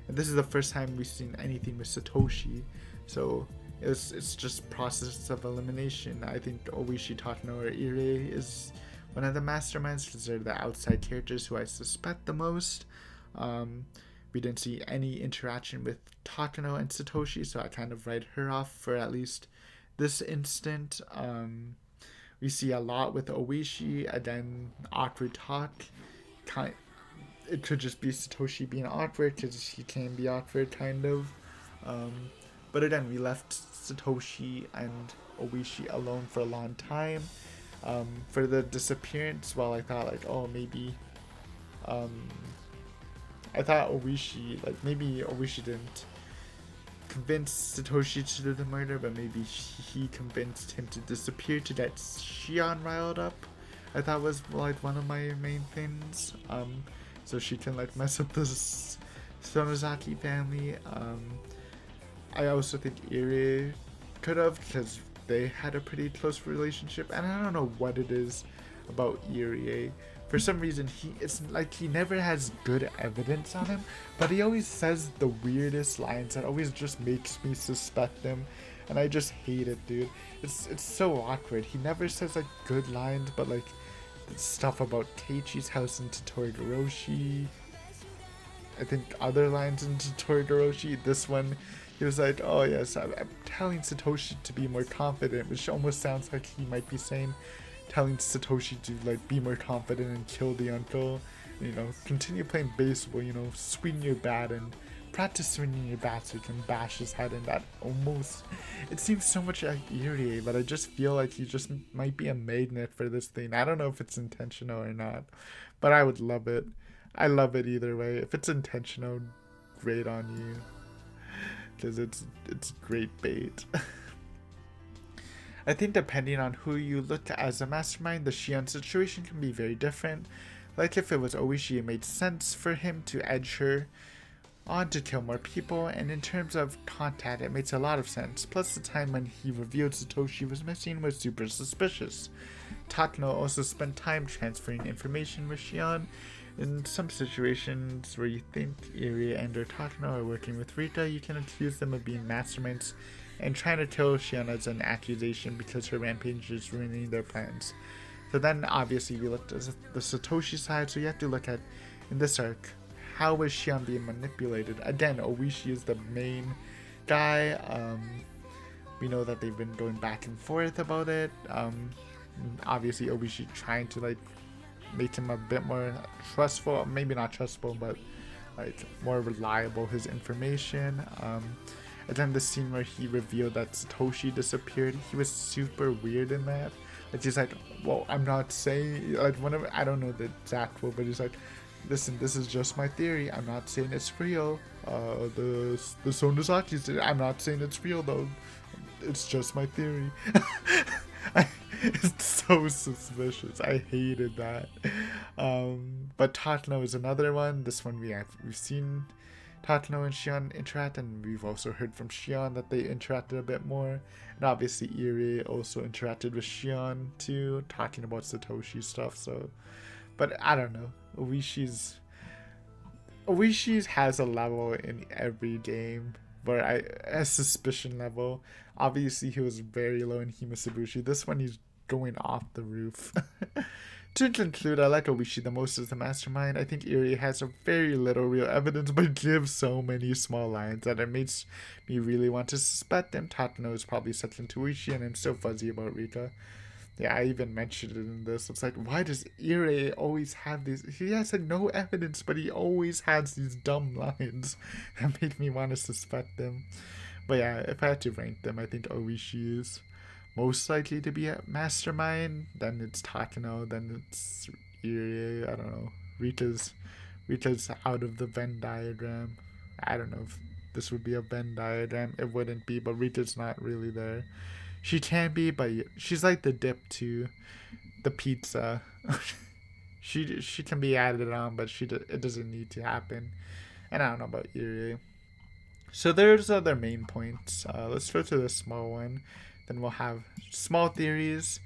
And this is the first time we've seen anything with Satoshi. So it's just process of elimination. I think Oishi Takano or Irie is one of the masterminds because they're the outside characters who I suspect the most. We didn't see any interaction with Takano and Satoshi, so I kind of write her off for at least this instant. We see a lot with Oishi, and then awkward talk. It could just be Satoshi being awkward because he can be awkward, kind of. But again, we left Satoshi and Oishi alone for a long time. For the disappearance, well, I thought maybe I thought maybe Oishi didn't convince Satoshi to do the murder, but maybe he convinced him to disappear to get Shion riled up. I thought was one of my main things. So she can mess up the Sonozaki family. I also think Irie could have, because they had a pretty close relationship, and I don't know what it is about Irie. For some reason, he never has good evidence on him, but he always says the weirdest lines that always just makes me suspect him, and I just hate it, dude. It's so awkward. He never says good lines, but stuff about Keiichi's house in Totoroshi. I think other lines in Totoroshi. This one, he was like, "Oh yes, I'm telling Satoshi to be more confident," which almost sounds like he might be telling Satoshi to be more confident and kill the uncle. Continue playing baseball. Swing your bat and practice swinging your bat so you can bash his head in. That almost, it seems so much like Irie, but I just feel like he just might be a magnet for this thing. I don't know if it's intentional or not, but I would love it. I love it either way. If it's intentional, great on you, because it's great bait. I think depending on who you look at as a mastermind, the Shion situation can be very different. If it was Oishi, it made sense for him to edge her on to kill more people, and in terms of contact, it makes a lot of sense. Plus, the time when he revealed Satoshi was missing was super suspicious. Takano also spent time transferring information with Shion. In some situations where you think Irie and or Takano are working with Rika, you can accuse them of being masterminds and trying to kill Shion as an accusation because her rampage is ruining their plans. So then, obviously, we looked at the Satoshi side, so you have to look at, in this arc, how was Shion being manipulated? Again, Oishi is the main guy. We know that they've been going back and forth about it. Obviously, Oishi trying to like make him a bit more trustful, maybe not trustful, but like more reliable, his information. And then the scene where he revealed that Satoshi disappeared, he was super weird in that. Like he's like, well, I'm not saying, like whenever, I don't know the exact quote, but he's like, listen, this is just my theory. I'm not saying it's real. The Sonosaki's, I'm not saying it's real though. It's just my theory. It's so suspicious. I hated that. But Tatano is another one. This one we've seen Tatano and Shion interact, and we've also heard from Shion that they interacted a bit more. And obviously Irie also interacted with Shion too, talking about Satoshi stuff. So, but I don't know. Oishi's has a level in every game where a suspicion level. Obviously he was very low in Himasubushi. This one he's going off the roof. To conclude, I like Oishi the most as the mastermind. I think Irie has a very little real evidence, but gives so many small lines that it makes me really want to suspect him. Tatano is probably such into Oishi, and I'm so fuzzy about Rika. Yeah, I even mentioned it in this. It's like, why does Irie always have these? He has no evidence, but he always has these dumb lines that make me want to suspect them. But yeah, if I had to rank them, I think Oishi is most likely to be a mastermind. Then it's Takano. Then it's Irie. I don't know. Rita's out of the Venn diagram. I don't know if this would be a Venn diagram. It wouldn't be, but Rita's not really there. She can be, but she's like the dip to the pizza. she can be added on, but it doesn't need to happen. And I don't know about Irie. So there's other main points. Let's go to the small one. Then we'll have small theories,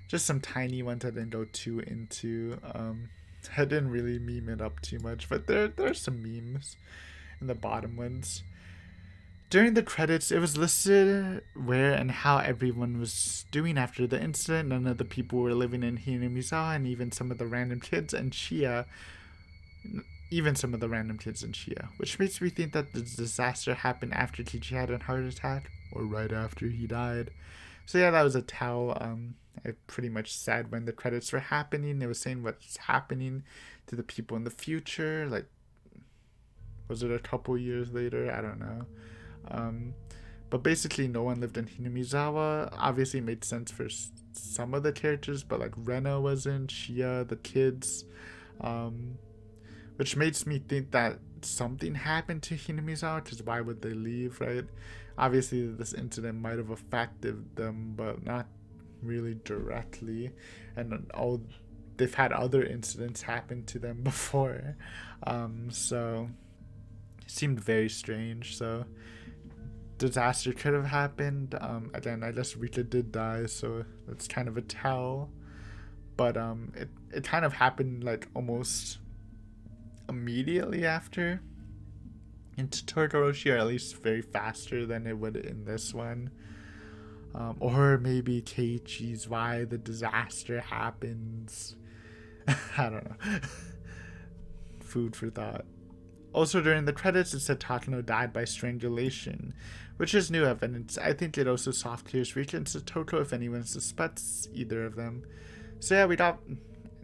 just some tiny ones I didn't go too into. I didn't really meme it up too much, but there's some memes in the bottom ones. During the credits, it was listed where and how everyone was doing after the incident. None of the people were living in Hinamizawa, and even some of the random kids in Chia, which makes me think that the disaster happened after Kichi had a heart attack, or right after he died. So yeah, that was a tell. I pretty much said when the credits were happening, it was saying what's happening to the people in the future. Like, was it a couple years later? I don't know. But basically no one lived in Hinamizawa. Obviously it made sense for some of the characters, but like Rena wasn't, Shia, the kids, which makes me think that something happened to Hinamizawa, because why would they leave, right? Obviously this incident might have affected them, but not really directly, and they've had other incidents happen to them before, so it seemed very strange. So disaster could have happened. Again, I guess Rika did die, so that's kind of a tell. But it kind of happened like almost immediately after into Totoroshi, or at least very faster than it would in this one. Or maybe Keiichi's why the disaster happens. I don't know. Food for thought. Also, during the credits, it said Takano died by strangulation, which is new evidence. I think it also soft clears Rika and Satoko if anyone suspects either of them. So yeah, we got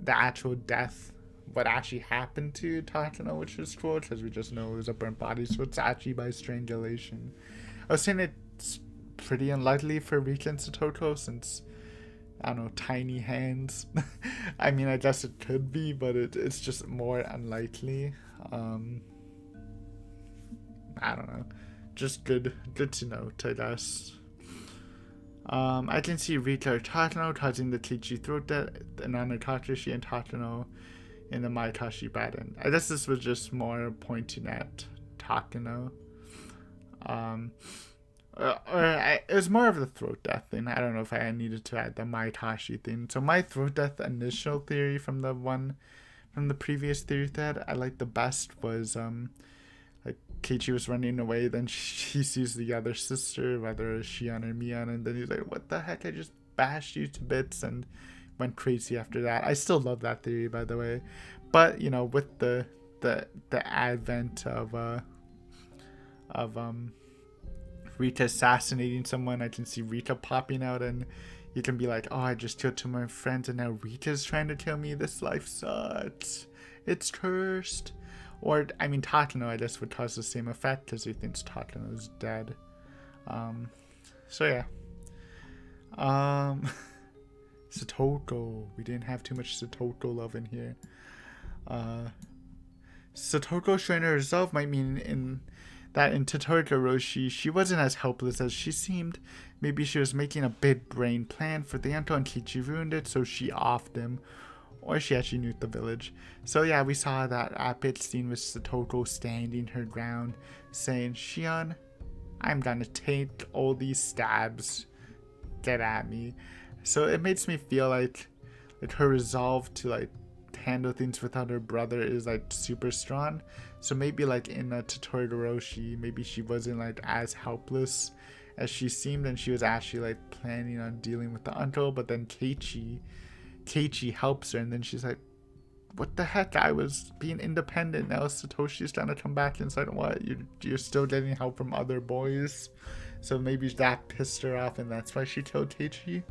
the actual death, what actually happened to Takano, which is cool, because we just know it was a burnt body, so it's actually by strangulation. I was saying it's pretty unlikely for Rika and Satoko, since, I don't know, tiny hands. I mean, I guess it could be, but it's just more unlikely. I don't know. Just good to note, I guess. I can see Rika or Tatano causing the Keiichi throat death, and Takashi and Tatano in the Meakashi battle. I guess this was just more pointing at Takano. It was more of the throat death thing. I don't know if I needed to add the Meikashi thing. So my throat death initial theory from the previous theory thread I liked the best was like Keiichi was running away, then he sees the other sister, whether it's Shion or Mion, and then he's like, what the heck, I just bashed you to bits, and went crazy after that. I still love that theory, by the way. But, you know, with the the advent of Rita assassinating someone. I can see Rita popping out, and you can be like, oh, I just killed two of my friends and now Rita's trying to kill me. This life sucks. It's cursed. Or, I mean, Takano, I guess, would cause the same effect because he thinks Takano's dead. So yeah. Satoko. We didn't have too much Satoko love in here. Satoko showing herself might mean in Totoroshi, she wasn't as helpless as she seemed. Maybe she was making a big brain plan for the Anto and Kichi ruined it, so she offed him. Or she actually knew the village. So yeah, we saw that epic scene with Satoko standing her ground, saying, Shion, I'm gonna take all these stabs. Get at me. So it makes me feel like her resolve to like handle things without her brother is like super strong. So maybe like in a Totoroshi, maybe she wasn't like as helpless as she seemed, and she was actually like planning on dealing with the uncle. But then Keiichi helps her, and then she's like, what the heck, I was being independent, now Satoshi's trying to come back inside. What, you're still getting help from other boys? So maybe that pissed her off and that's why she killed Keiichi.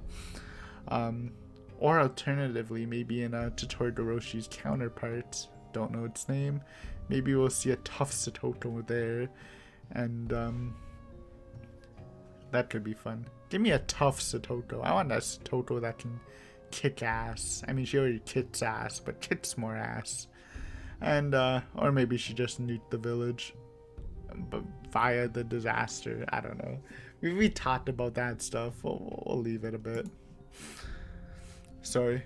Or alternatively, maybe in a Totodoroshi's counterpart, don't know its name, maybe we'll see a tough Satoko there, and that could be fun. Give me a tough Satoko. I want a Satoko that can kick ass. I mean, she already kicks ass, but kicks more ass. And or maybe she just nuked the village, but via the disaster. I don't know. We talked about that stuff. We'll leave it a bit. Sorry,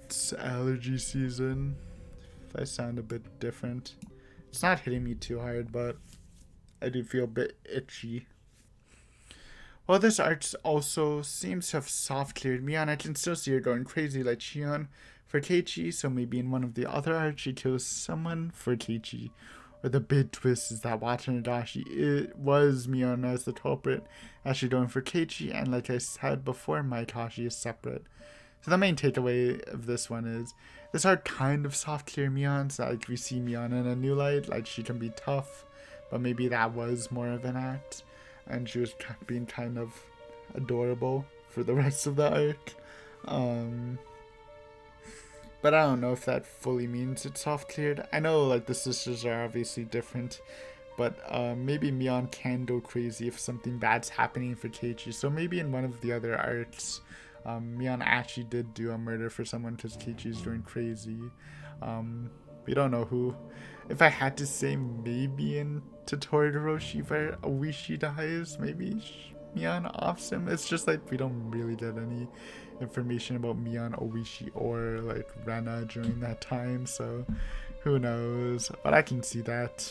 it's allergy season. If I sound a bit different, it's not hitting me too hard, but I do feel a bit itchy. Well, this art also seems to have soft cleared me on. I can still see her going crazy like Shion for Keiichi, so maybe in one of the other arts she kills someone for Keiichi. Or the big twist is that Watanabe, it was Mion as the culprit, actually going for Keiichi, and like I said before, Meikashi is separate. So the main takeaway of this one is this art kind of soft clear Mion, so like we see Mion in a new light, like she can be tough, but maybe that was more of an act, and she was being kind of adorable for the rest of the arc. But I don't know if that fully means it's soft cleared. I know like the sisters are obviously different, but maybe Mion can go crazy if something bad's happening for Keiichi. So maybe in one of the other arcs, Mion actually did do a murder for someone because Keiichi's going crazy. We don't know who. If I had to say, maybe in Totodoroshi where Oishi dies, maybe Mion offs him. It's just like we don't really get any information about Mion, Oishi, or like Rena during that time, so who knows. But I can see that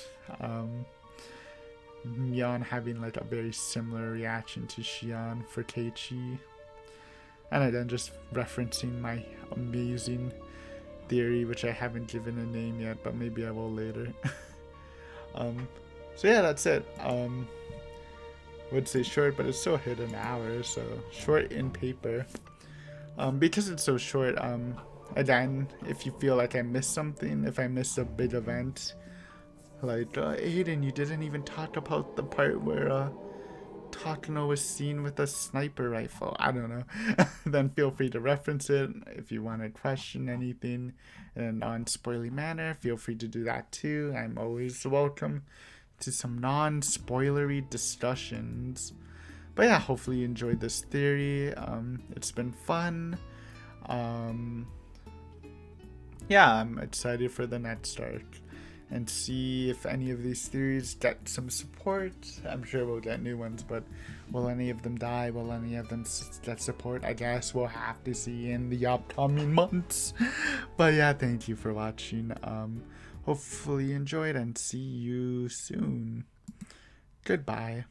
Mion having like a very similar reaction to Shion for Keiichi. And again, just referencing my amazing theory, which I haven't given a name yet, but maybe I will later. So yeah, that's it. Would say short, but it still hit an hour, so short in paper. Because it's so short, again, if you feel like I missed something, if I missed a big event, like, Aiden, you didn't even talk about the part where, Takano was seen with a sniper rifle, I don't know, then feel free to reference it. If you want to question anything in a non-spoily manner, feel free to do that too. I'm always welcome to some non-spoilery discussions. But yeah, hopefully you enjoyed this theory. It's been fun. Yeah, I'm excited for the next arc and see if any of these theories get some support. I'm sure we'll get new ones, but will any of them die? Will any of them get support? I guess we'll have to see in the upcoming months. But yeah, thank you for watching. Hopefully you enjoyed, and see you soon. Goodbye.